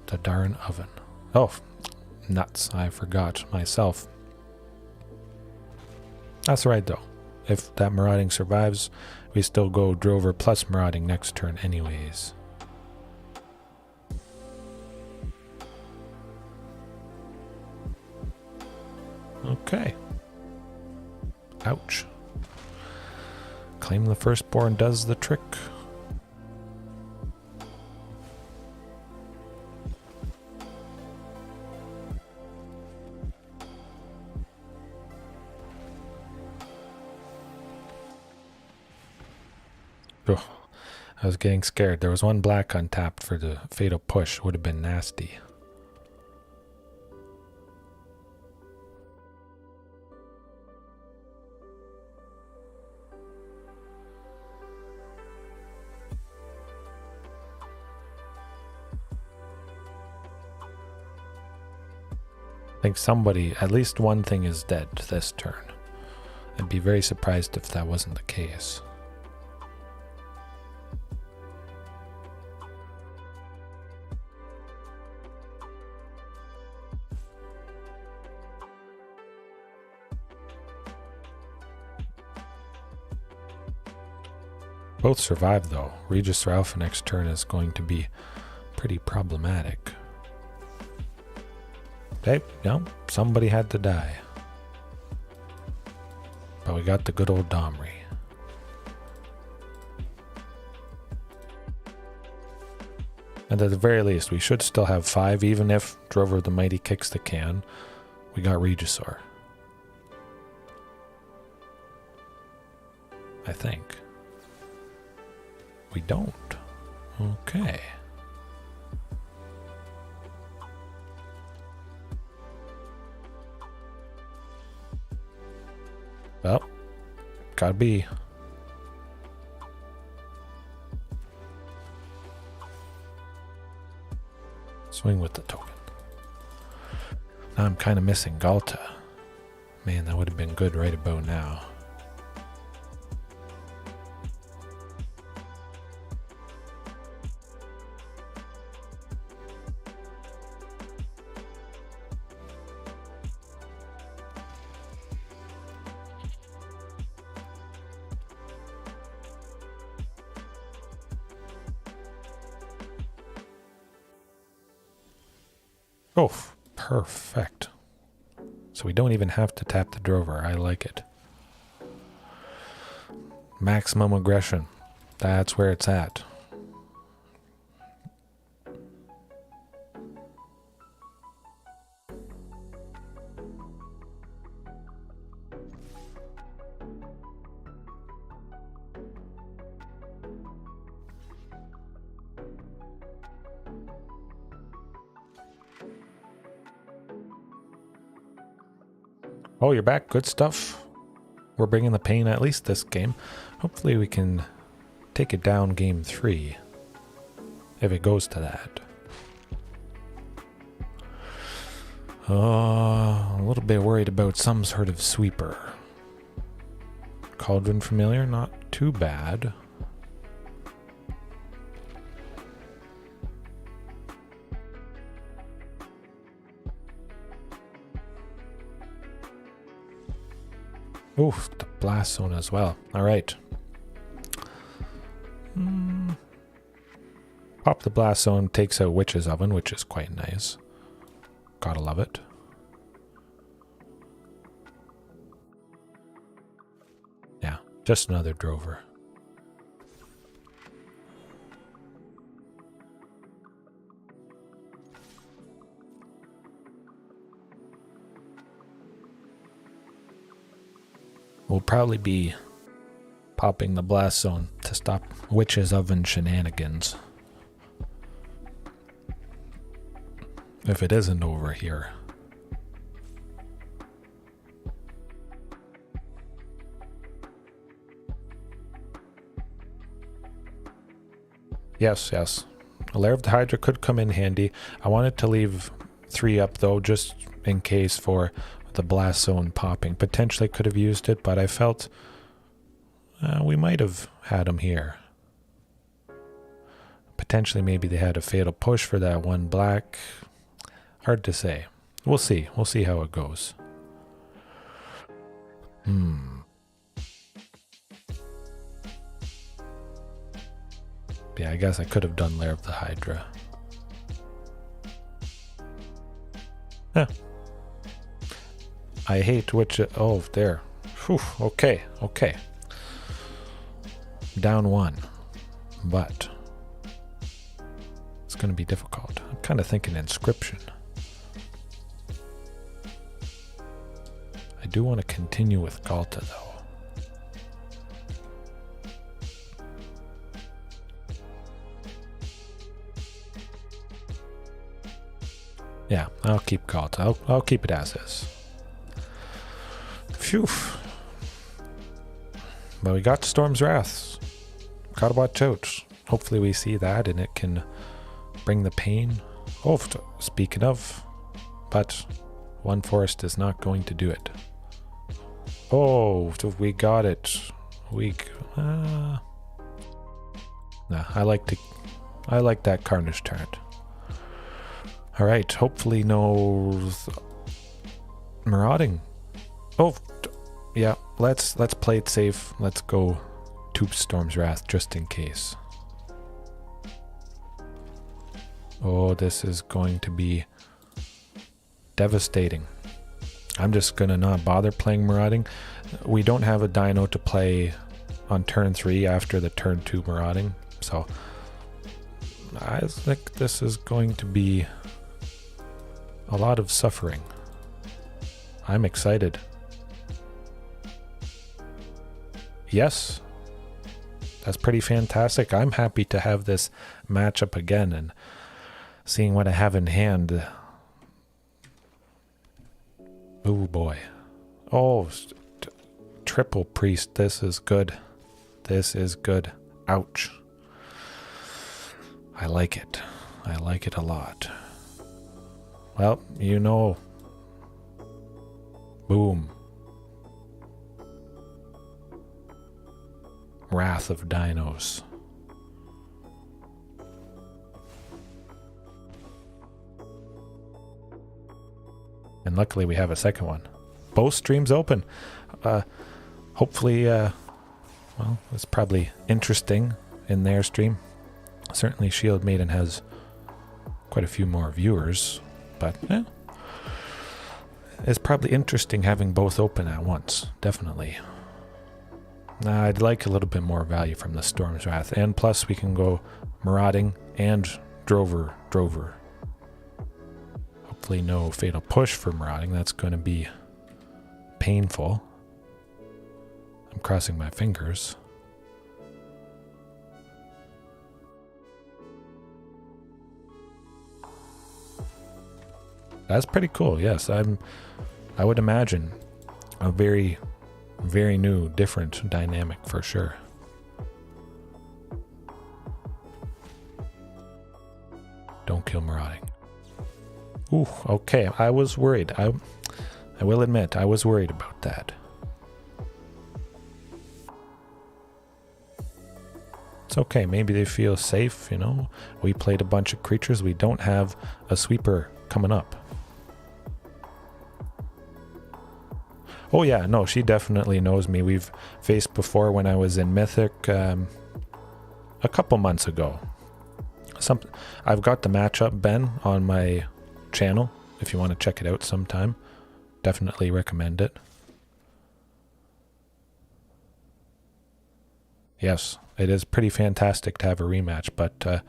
The darn oven. Oh, nuts. I forgot myself. That's right though. If that Marauding survives, we still go Drover plus Marauding next turn anyways. Okay. Ouch. Claim the Firstborn does the trick. Ugh, I was getting scared. There was one black untapped for the Fatal Push. Would have been nasty. I think somebody, at least one thing is dead this turn. I'd be very surprised if that wasn't the case. Both survive though. Regisaur Alpha next turn is going to be pretty problematic. Okay, no, somebody had to die. But we got the good old Domri. And at the very least, we should still have 5, even if Drover the Mighty kicks the can. We got Regisaur. I think. We don't. Okay. Well, gotta be. Swing with the token. Now I'm kind of missing Ghalta. Man, that would have been good right about now. Oh, perfect. So we don't even have to tap the Drover. I like it. Maximum aggression. That's where it's at. Oh, you're back. Good stuff. We're bringing the pain at least this game. Hopefully we can take it down game 3. If it goes to that. A little bit worried about some sort of sweeper. Cauldron Familiar, not too bad. Oof, the blast zone as well. Alright. Pop the blast zone, takes out Witch's Oven, which is quite nice. Gotta love it. Yeah, just another Drover. We'll probably be popping the blast zone to stop Witch's Oven shenanigans. If it isn't over here. Yes, yes. A Lair of the Hydra could come in handy. I wanted to leave 3 up though, just in case for the blast zone popping. Potentially could have used it, but I felt we might have had him here. Potentially maybe they had a fatal push for that one black. Hard to say. We'll see. We'll see how it goes. Yeah, I guess I could have done Lair of the Hydra. Huh. I hate which... Oh, there. Whew, okay, okay. Down 1. But it's going to be difficult. I'm kind of thinking Inscription. I do want to continue with Ghalta, though. Yeah, I'll keep Ghalta. I'll keep it as is. Phew. But we got Storm's Wrath. Gotta watch out. Hopefully we see that and it can bring the pain. Oh, speaking of. But one forest is not going to do it. Oh, we got it. Nah, I like that Carnage Tyrant. Alright, hopefully no Marauding. Oh, yeah, let's play it safe. Let's go to Storm's Wrath just in case. Oh, this is going to be devastating. I'm just going to not bother playing Marauding. We don't have a Dino to play on turn 3 after the turn 2 Marauding. So I think this is going to be a lot of suffering. I'm excited. Yes, that's pretty fantastic. I'm happy to have this matchup again and seeing what I have in hand. Oh boy. Oh, triple priest. This is good. This is good. Ouch. I like it. I like it a lot. Well, you know. Boom. Wrath of Dinos. And luckily we have a second one. Both streams open. Hopefully, well, it's probably interesting in their stream. Certainly Shield Maiden has quite a few more viewers, but yeah. It's probably interesting having both open at once. Definitely. I'd like a little bit more value from the Storm's Wrath. And plus we can go Marauding and Drover. Hopefully no Fatal Push for Marauding. That's going to be painful. I'm crossing my fingers. That's pretty cool. Yes, I would imagine a very new, different dynamic for sure. Don't kill Marauding. Ooh, okay. I was worried. I will admit, I was worried about that. It's okay. Maybe they feel safe, you know. We played a bunch of creatures. We don't have a sweeper coming up. Oh yeah, no, she definitely knows me. We've faced before when I was in Mythic a couple months ago. I've got the matchup, Ben, on my channel if you want to check it out sometime. Definitely recommend it. Yes, it is pretty fantastic to have a rematch, but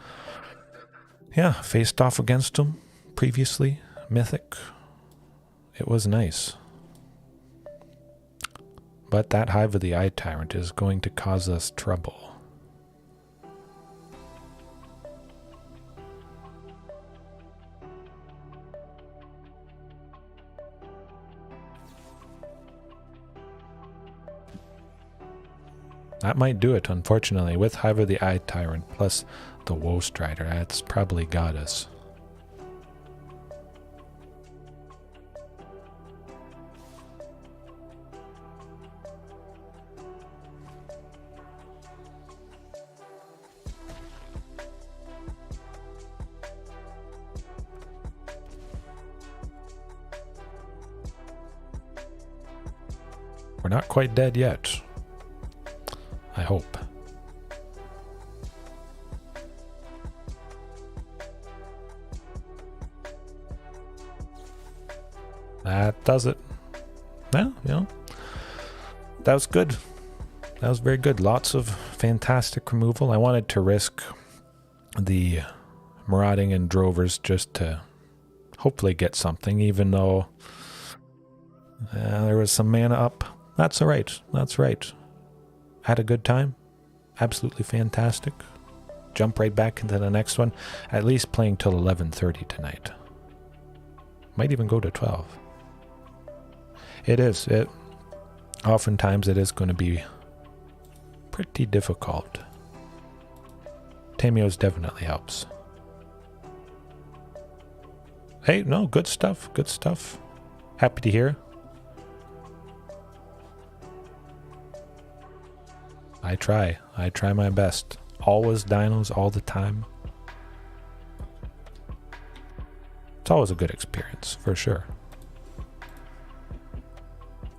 yeah, faced off against him previously, Mythic. It was nice. But that Hive of the Eye Tyrant is going to cause us trouble. That might do it, unfortunately. With Hive of the Eye Tyrant plus the Woe Strider, that's probably got us. We're not quite dead yet. I hope. That does it. Well, you know, that was good. That was very good. Lots of fantastic removal. I wanted to risk the Marauding and Drovers just to hopefully get something, even though there was some mana up. That's all right. That's right. Had a good time. Absolutely fantastic. Jump right back into the next one. At least playing till 11:30 tonight. Might even go to 12. It is. Oftentimes it is going to be pretty difficult. Tamiyo's definitely helps. Hey, no, good stuff. Good stuff. Happy to hear. I try my best. Always dinos all the time. It's always a good experience, for sure.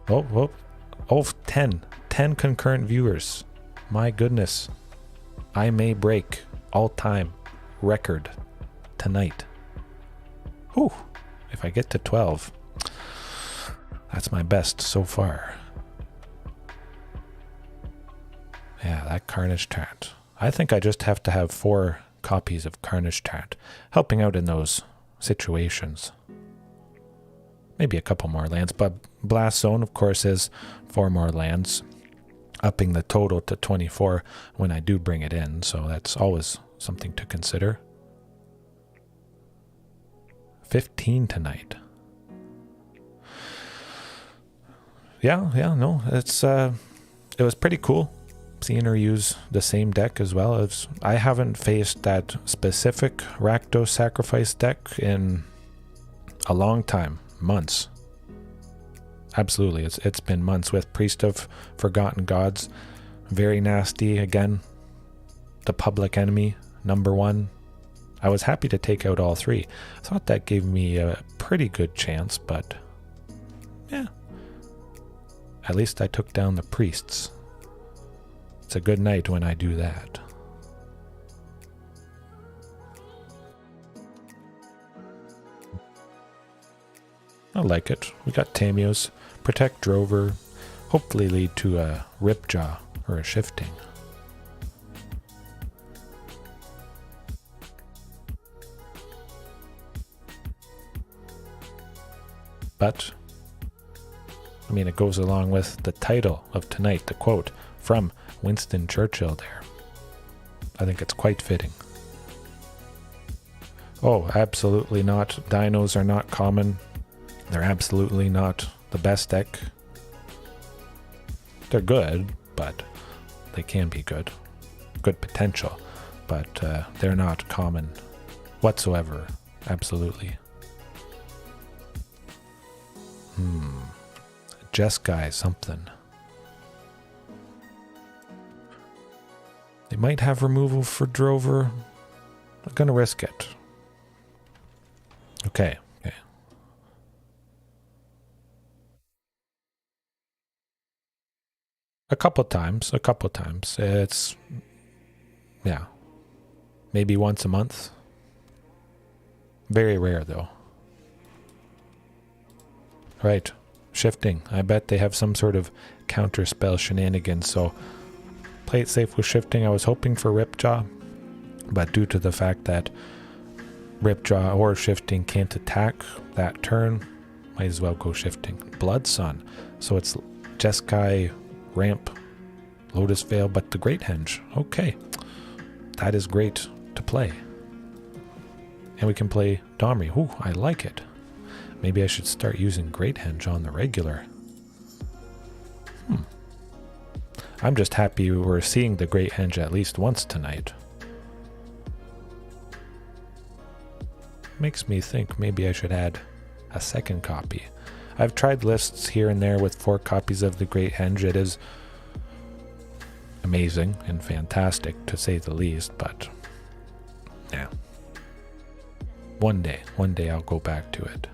Oh, 10 concurrent viewers. My goodness. I may break all-time record tonight. Whew. If I get to 12. That's my best so far. Yeah, that Carnage Tyrant. I think I just have to have 4 copies of Carnage Tyrant, helping out in those situations. Maybe a couple more lands, but Blast Zone, of course, is 4 more lands, upping the total to 24 when I do bring it in, so that's always something to consider. 15 tonight. Yeah, no, it was pretty cool seeing her use the same deck as well. As I haven't faced that specific Rakdos sacrifice deck in a long time, months. Absolutely, it's been months with Priest of Forgotten Gods. Very nasty, again, the public enemy, #1. I was happy to take out all 3. I thought that gave me a pretty good chance, but yeah. At least I took down the priests. It's a good night when I do that. I like it. We got Tamiyos. Protect Drover. Hopefully lead to a Ripjaw or a Shifting. But, I mean, it goes along with the title of tonight, the quote from Winston Churchill there. I think it's quite fitting. Oh, absolutely not. Dinos are not common. They're absolutely not the best deck. They're good, but they can be good. Good potential, but they're not common whatsoever. Absolutely. Jeskai something. They might have removal for Drover. I'm gonna risk it. Okay. A couple times. It's, yeah, maybe once a month. Very rare though. Right, Shifting. I bet they have some sort of counter spell shenanigans, so play it safe with Shifting. I was hoping for Ripjaw, but due to the fact that Ripjaw or Shifting can't attack that turn, might as well go Shifting. Blood Sun. So it's Jeskai, Ramp, Lotus Veil, but the Great Henge. Okay. That is great to play. And we can play Domri. Ooh, I like it. Maybe I should start using Great Henge on the regular. I'm just happy we're seeing the Great Henge at least once tonight. Makes me think maybe I should add a second copy. I've tried lists here and there with 4 copies of the Great Henge. It is amazing and fantastic to say the least, but yeah. One day I'll go back to it.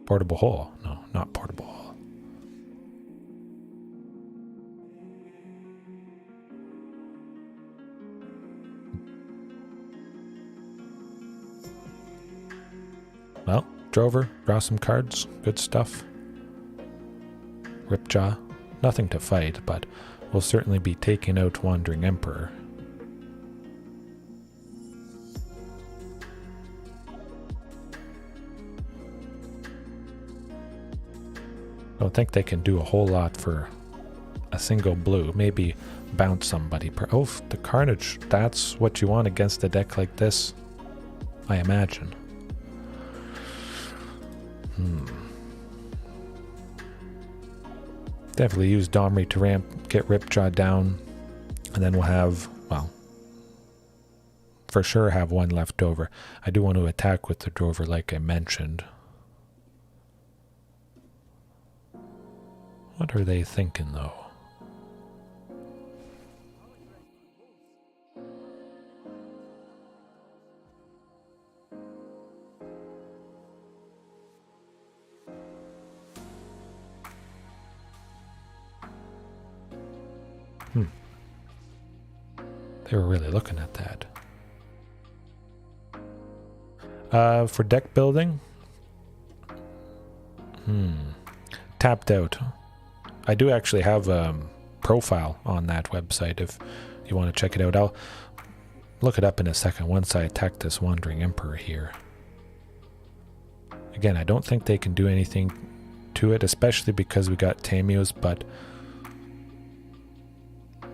Portable hole. No, not portable hole. Well, Drover, draw some cards. Good stuff. Ripjaw. Nothing to fight, but we'll certainly be taking out Wandering Emperor. Don't think they can do a whole lot for a single blue. Maybe bounce somebody. Oh, the Carnage. That's what you want against a deck like this, I imagine. Definitely use Domri to ramp, get Ripjaw down, and then we'll have, well, for sure have 1 left over. I do want to attack with the Drover like I mentioned. What are they thinking though? They were really looking at that. For deck building, Tapped out. I do actually have a profile on that website if you want to check it out. I'll look it up in a second once I attack this Wandering Emperor here. Again, I don't think they can do anything to it, especially because we got Tamiyos, but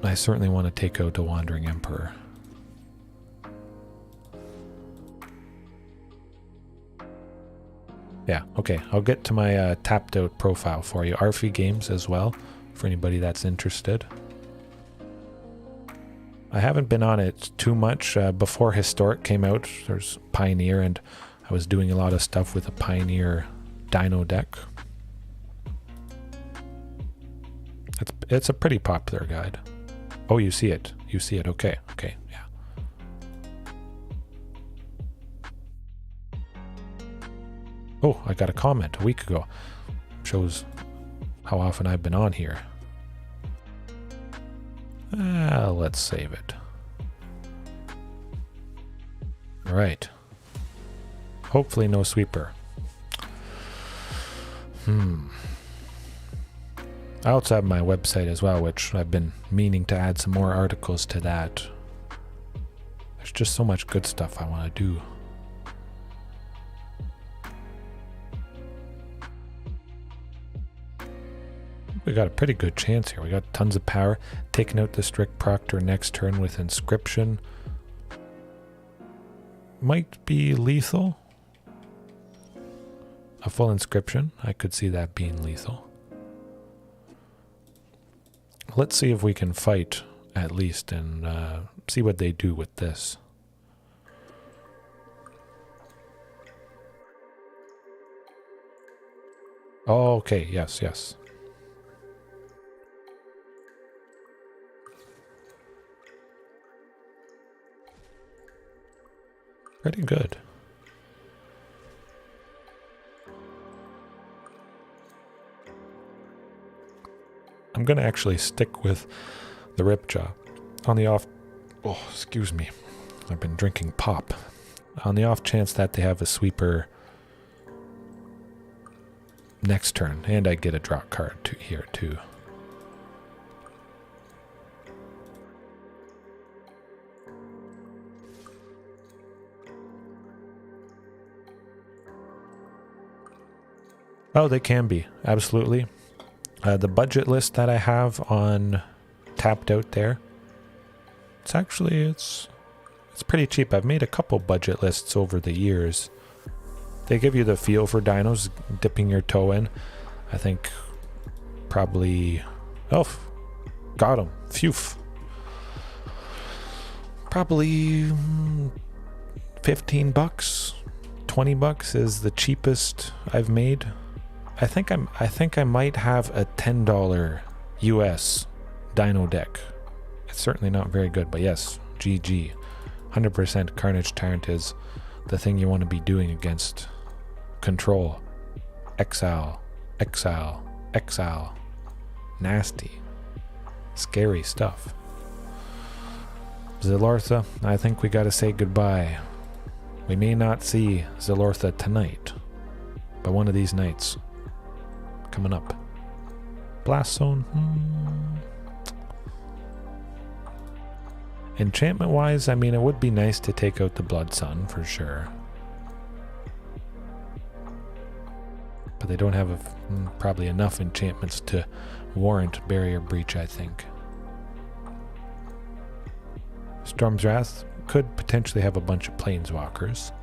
I certainly want to take out the Wandering Emperor. Yeah, okay, I'll get to my tapped out profile for you. Arfi Games as well, for anybody that's interested. I haven't been on it too much. Before Historic came out, there's Pioneer, and I was doing a lot of stuff with a Pioneer Dino deck. It's a pretty popular guide. Oh, you see it. You see it. Okay, okay, yeah. Oh, I got a comment a week ago. Shows how often I've been on here. Let's save it. All right. Hopefully no sweeper. I also have my website as well, which I've been meaning to add some more articles to that. There's just so much good stuff I want to do. We got a pretty good chance here. We got tons of power. Taking out the Strict Proctor next turn with Inscription. Might be lethal. A full Inscription. I could see that being lethal. Let's see if we can fight at least and see what they do with this. Oh, okay. Yes, yes. Pretty good. I'm going to actually stick with the Ripjaw. On the off... Oh, excuse me. I've been drinking pop. On the off chance that they have a sweeper next turn, and I get a draw card here too. Oh, they can be. Absolutely. The budget list that I have on Tapped Out there, it's pretty cheap. I've made a couple budget lists over the years. They give you the feel for dinos, dipping your toe in. I think probably... Oh, got him. Phew. Probably 15 bucks, 20 bucks is the cheapest I've made. I think I might have a $10 US Dino deck. It's certainly not very good, but yes, GG. 100% Carnage Tyrant is the thing you want to be doing against Control. Exile, exile, exile. Nasty. Scary stuff. Zilortha, I think we gotta say goodbye. We may not see Zilortha tonight, but one of these nights. Coming up. Blast Zone. Enchantment wise, I mean, it would be nice to take out the Blood Sun for sure. But they don't have probably enough enchantments to warrant Barrier Breach, I think. Storm's Wrath could potentially have a bunch of Planeswalkers.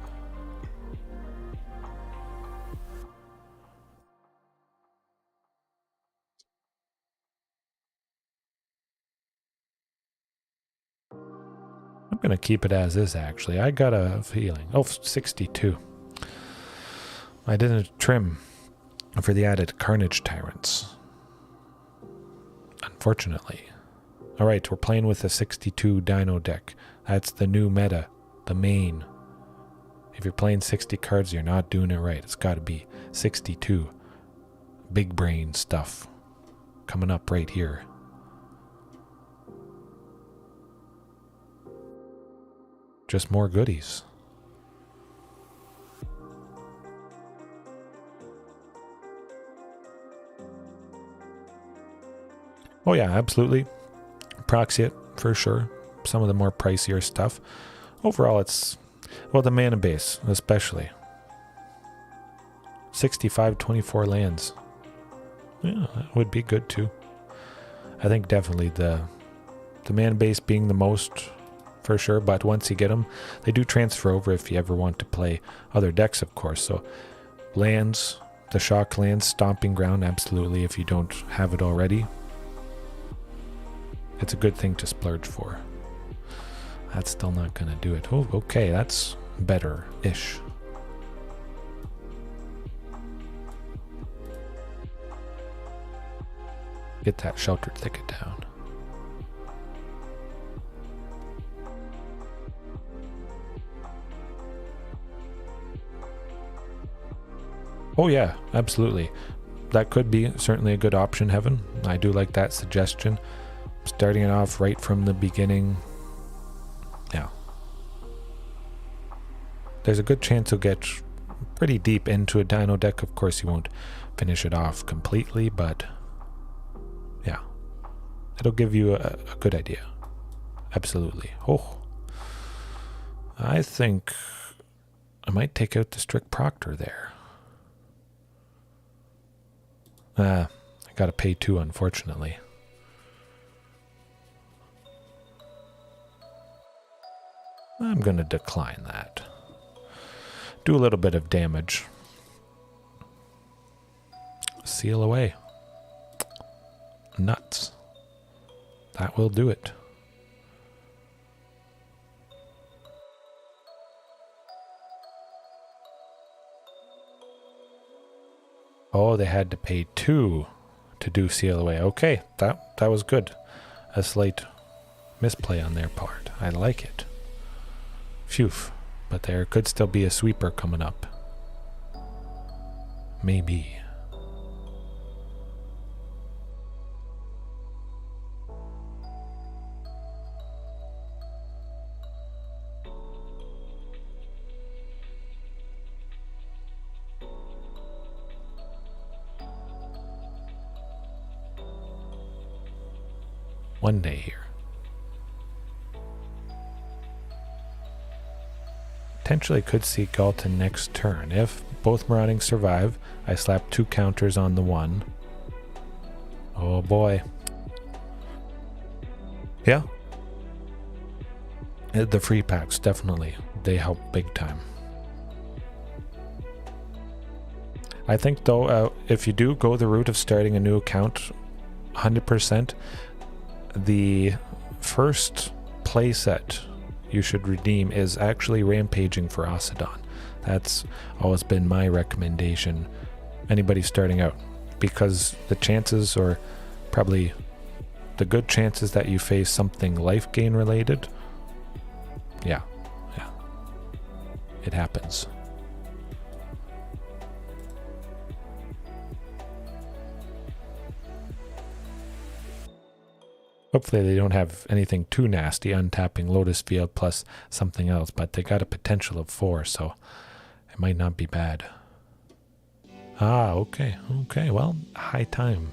I'm going to keep it as is, actually. I got a feeling. Oh, 62. I didn't trim for the added Carnage Tyrants. Unfortunately. Alright, we're playing with a 62 Dino deck. That's the new meta. The main. If you're playing 60 cards, you're not doing it right. It's got to be 62. Big brain stuff. Coming up right here. Just more goodies. Oh yeah, absolutely. Proxy it for sure. Some of the more pricier stuff. Overall, it's, well, the mana base especially. 65, 24 lands. Yeah, that would be good too. I think definitely the mana base being the most for sure, but once you get them, they do transfer over if you ever want to play other decks, of course. So lands, the shock lands, Stomping Ground, absolutely, if you don't have it already. It's a good thing to splurge for. That's still not going to do it. Oh, okay, that's better-ish. Get that Sheltered Thicket down. Oh yeah, absolutely. That could be certainly a good option, Heaven. I do like that suggestion. Starting it off right from the beginning. Yeah. There's a good chance you'll get pretty deep into a Dino deck. Of course, you won't finish it off completely, but yeah. It'll give you a good idea. Absolutely. Oh. I think I might take out the Strict Proctor there. I gotta pay 2, unfortunately. I'm gonna decline that. Do a little bit of damage. Seal away. Nuts. That will do it. Oh, they had to pay 2 to do seal away. Okay, that was good. A slight misplay on their part. I like it. Phew. But there could still be a sweeper coming up. Maybe. One day here. Potentially could see Ghalta next turn. If both Marauding survive, I slap 2 counters on the one. Oh boy. Yeah. The free packs, definitely. They help big time. I think though, if you do go the route of starting a new account, 100%, the first playset you should redeem is actually Rampaging for Ocedon. That's always been my recommendation. Anybody starting out, because the chances, or probably the good chances that you face something life gain related, yeah, it happens. Hopefully they don't have anything too nasty, untapping Lotus Field plus something else, but they got a potential of 4, so it might not be bad. Ah, okay, well, high time.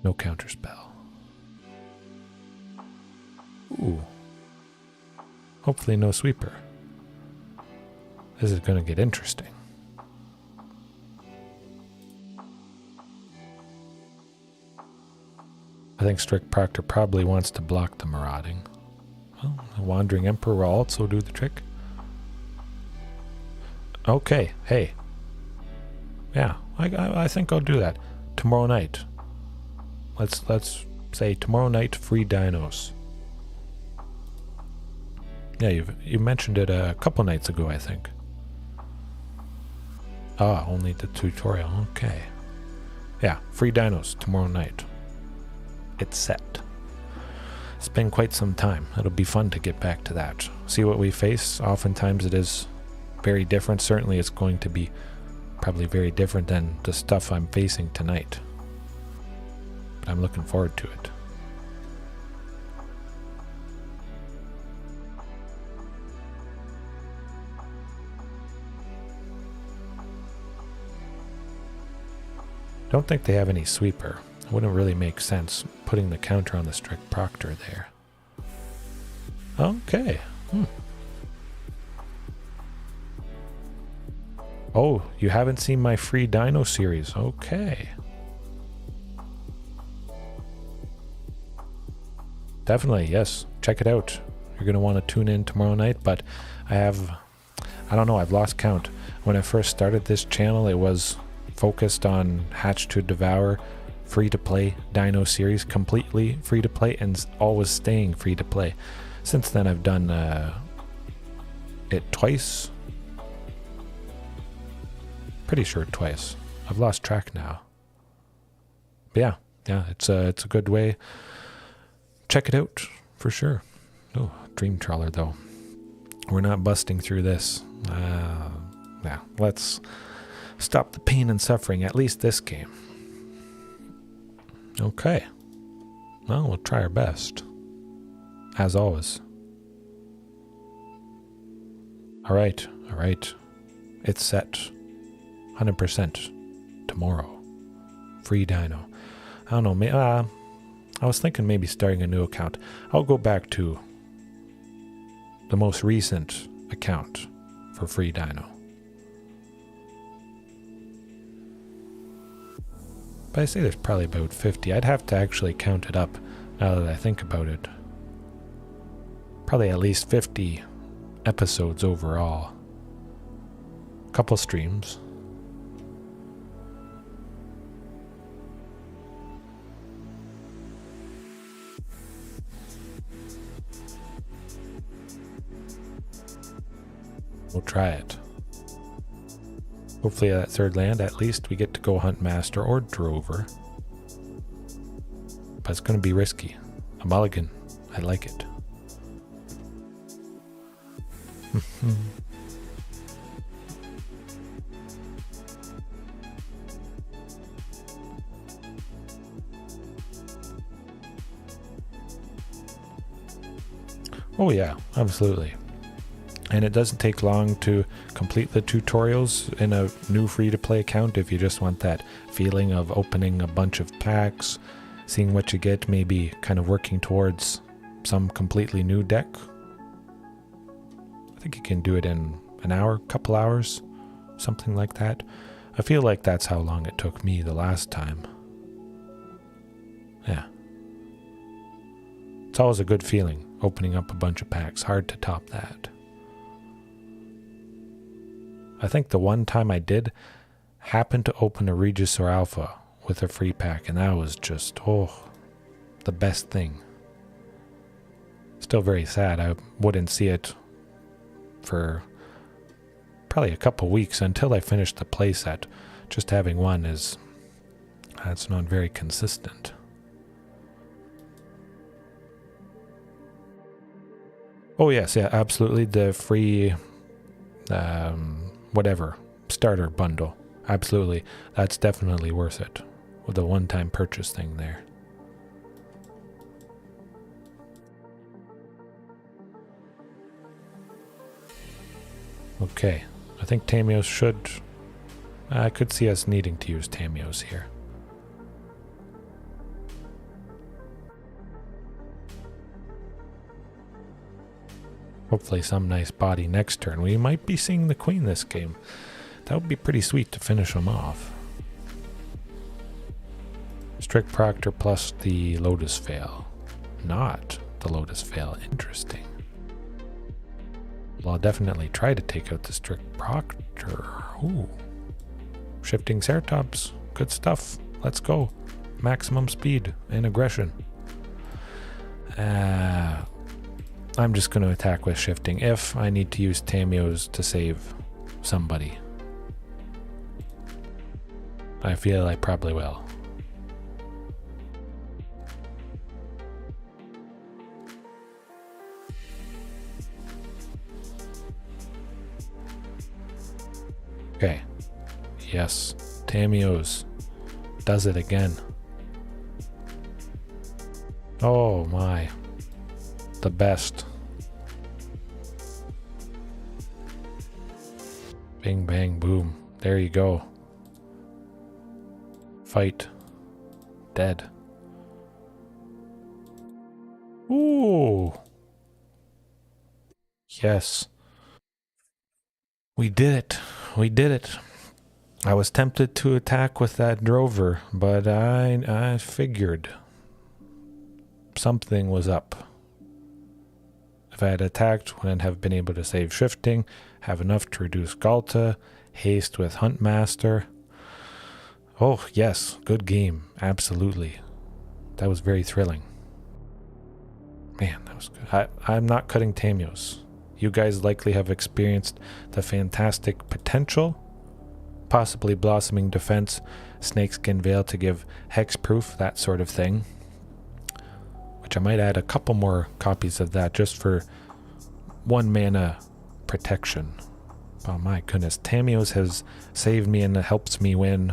No counterspell. Ooh. Hopefully no sweeper. This is going to get interesting. I think Strict Proctor probably wants to block the Marauding. Well, the Wandering Emperor will also do the trick. Okay, hey. Yeah, I think I'll do that. Tomorrow night. Let's say tomorrow night, free dinos. Yeah, you mentioned it a couple nights ago, I think. Ah, only the tutorial. Okay. Yeah, free dinos tomorrow night. It's set. It's been quite some time. It'll be fun to get back to that. See what we face. Oftentimes it is very different. Certainly it's going to be probably very different than the stuff I'm facing tonight. But I'm looking forward to it. Don't think they have any sweeper. It wouldn't really make sense putting the counter on the strict proctor there. Okay. Oh, you haven't seen my free Dino series. Okay. Definitely, yes. Check it out. You're going to want to tune in tomorrow night, but I don't know, I've lost count. When I first started this channel, it was focused on Hatch to Devour, free-to-play Dino series, completely free-to-play, and always staying free-to-play. Since then, I've done it twice. Pretty sure twice. I've lost track now. But yeah, it's a good way. Check it out for sure. Oh, Dream Trawler though. We're not busting through this. Yeah, let's stop the pain and suffering, at least this game. Okay. Well, we'll try our best. As always. Alright. It's set. 100% tomorrow. Free Dino. I don't know, I was thinking maybe starting a new account. I'll go back to the most recent account for free Dino. But I say there's probably about 50. I'd have to actually count it up now that I think about it. Probably at least 50 episodes overall. Couple streams. We'll try it. Hopefully that third land, at least we get to go Huntmaster or Drover. But it's going to be risky. A mulligan. I like it. Oh yeah, absolutely. And it doesn't take long to complete the tutorials in a new free-to-play account if you just want that feeling of opening a bunch of packs, seeing what you get, maybe kind of working towards some completely new deck. I think you can do it in an hour, couple hours, something like that. I feel like that's how long it took me the last time. Yeah. It's always a good feeling, opening up a bunch of packs. Hard to top that. I think the one time I did happen to open a Regisaur Alpha with a free pack, and that was just, the best thing. Still very sad. I wouldn't see it for probably a couple weeks until I finished the playset. Just having one that's not very consistent. Oh yes, yeah, absolutely. The free whatever starter bundle, absolutely, that's definitely worth it with the one-time purchase thing there. Okay, I think Tamiyos should, I could see us needing to use Tamiyos here. Hopefully some nice body next turn. We might be seeing the queen this game. That would be pretty sweet to finish him off. Strict Proctor plus the Lotus Veil. Not the Lotus Veil. Interesting. Well, I'll definitely try to take out the Strict Proctor. Ooh. Shifting Ceratops. Good stuff. Let's go. Maximum speed and aggression. I'm just going to attack with Shifting if I need to use Tamiyos to save somebody. I feel I probably will. Okay. Yes. Tamiyos does it again. Oh my. The best. Bing, bang, boom. There you go. fight. Dead. Ooh. Yes. We did it. We did it. I was tempted to attack with that drover, but I figured something was up. If I had attacked, wouldn't have been able to save Shifting, have enough to reduce Ghalta, haste with Huntmaster. Oh, yes, good game. Absolutely. That was very thrilling. Man, that was good. I'm not cutting Tamiyos. You guys likely have experienced the fantastic potential, possibly blossoming defense, snakeskin veil to give hexproof, that sort of thing. Which I might add a couple more copies of that just for 1 mana protection. Oh my goodness, Tamiyos has saved me and helps me win.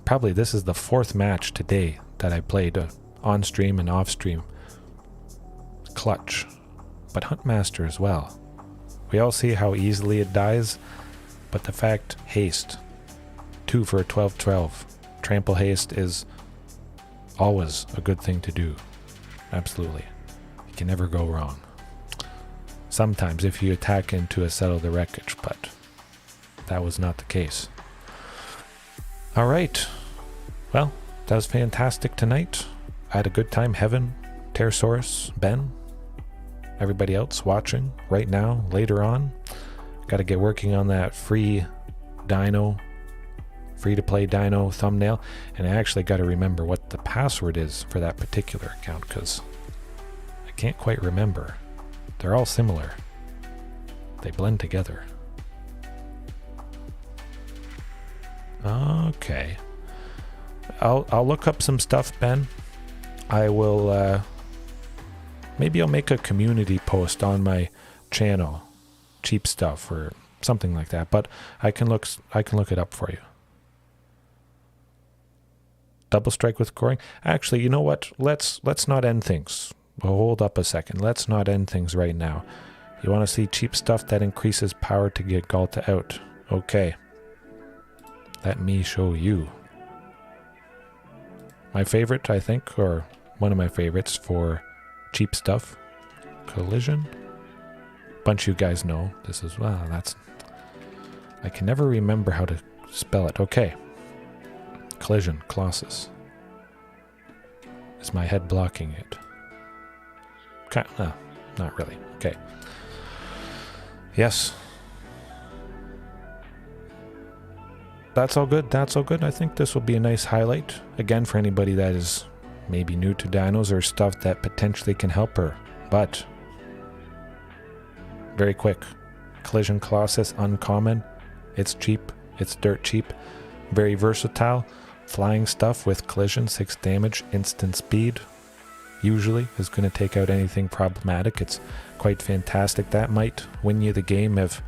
Probably this is the 4th match today that I played on stream and off stream. Clutch. But Huntmaster as well. We all see how easily it dies, but the fact, haste. 2 for a 12/12. Trample haste is always a good thing to do. Absolutely. You can never go wrong. Sometimes if you attack into a Settle the Wreckage, but that was not the case. Alright. Well, that was fantastic tonight. I had a good time. Heaven, Pterosaurus, Ben, everybody else watching right now, later on. Got to get working on that free to play Dino thumbnail, and I actually got to remember what the password is for that particular account, because I can't quite remember. They're all similar. They blend together. Okay. I'll look up some stuff, Ben. I will maybe I'll make a community post on my channel, cheap stuff or something like that, but I can look it up for you. Double strike with coring. Actually, you know what? Let's not end things. Well, hold up a second. Let's not end things right now. You want to see cheap stuff that increases power to get Ghalta out. Okay. Let me show you. My favorite, I think, or one of my favorites for cheap stuff. Collision. Bunch of you guys know this as well. I can never remember how to spell it. Okay. Collision, Colossus. Is my head blocking it? No, not really. Okay. Yes. That's all good. That's all good. I think this will be a nice highlight. Again, for anybody that is maybe new to dinos or stuff that potentially can help her. But, very quick. Collision Colossus, uncommon. It's cheap. It's dirt cheap. Very versatile. Flying stuff with collision, 6 damage, instant speed. Usually is going to take out anything problematic. It's quite fantastic. That might win you the game if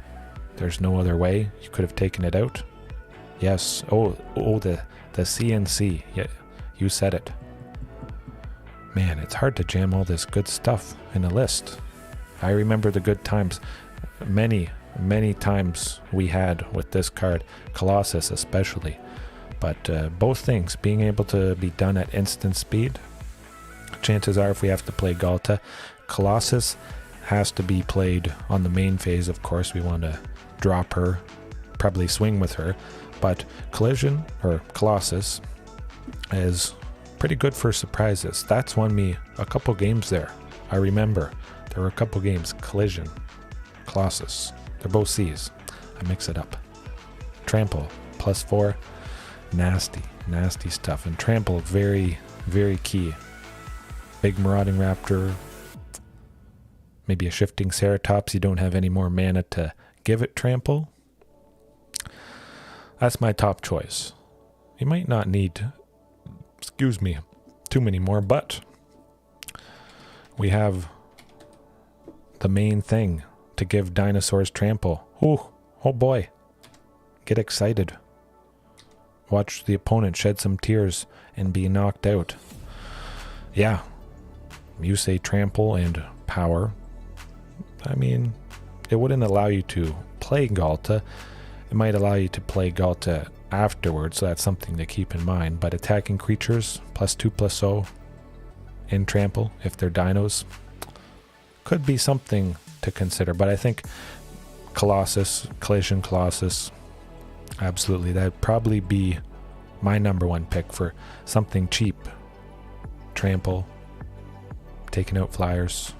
there's no other way. You could have taken it out. Yes. Oh, the CNC. Yeah, you said it. Man, it's hard to jam all this good stuff in a list. I remember the good times. Many times we had with this card. Colossus especially. But both things, being able to be done at instant speed. Chances are if we have to play Ghalta, Colossus has to be played on the main phase. Of course, we want to drop her, probably swing with her. But Collision, or Colossus, is pretty good for surprises. That's won me a couple games there. I remember there were a couple games. Collision, Colossus. They're both C's. I mix it up. Trample, +4. Nasty stuff. And Trample, very, very key. Big Marauding Raptor. Maybe a Shifting Ceratops. You don't have any more mana to give it Trample. That's my top choice. You might not need, too many more, but we have the main thing to give dinosaurs Trample. Ooh, oh boy. Get excited. Watch the opponent shed some tears and be knocked out. Yeah. You say Trample and power. I mean, it wouldn't allow you to play Ghalta. It might allow you to play Ghalta afterwards, so that's something to keep in mind. But attacking creatures, +2/+0 in trample, if they're dinos, could be something to consider. But I think Collision Colossus, absolutely, that'd probably be my #1 pick for something cheap. Trample, taking out flyers,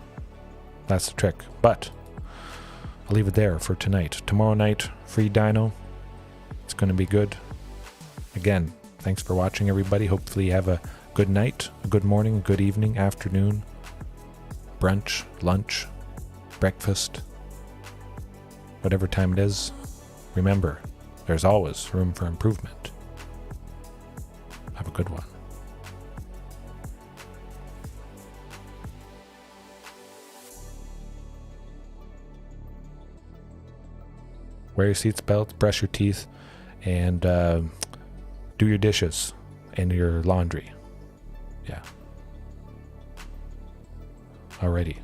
that's the trick. But I'll leave it there for tonight. Tomorrow night, free Dino. It's going to be good. Again, thanks for watching, everybody. Hopefully you have a good night, a good morning, a good evening, afternoon, brunch, lunch, breakfast, whatever time it is. Remember, there's always room for improvement. Have a good one. Wear your seatbelt, brush your teeth, and do your dishes and your laundry. Yeah. Alrighty.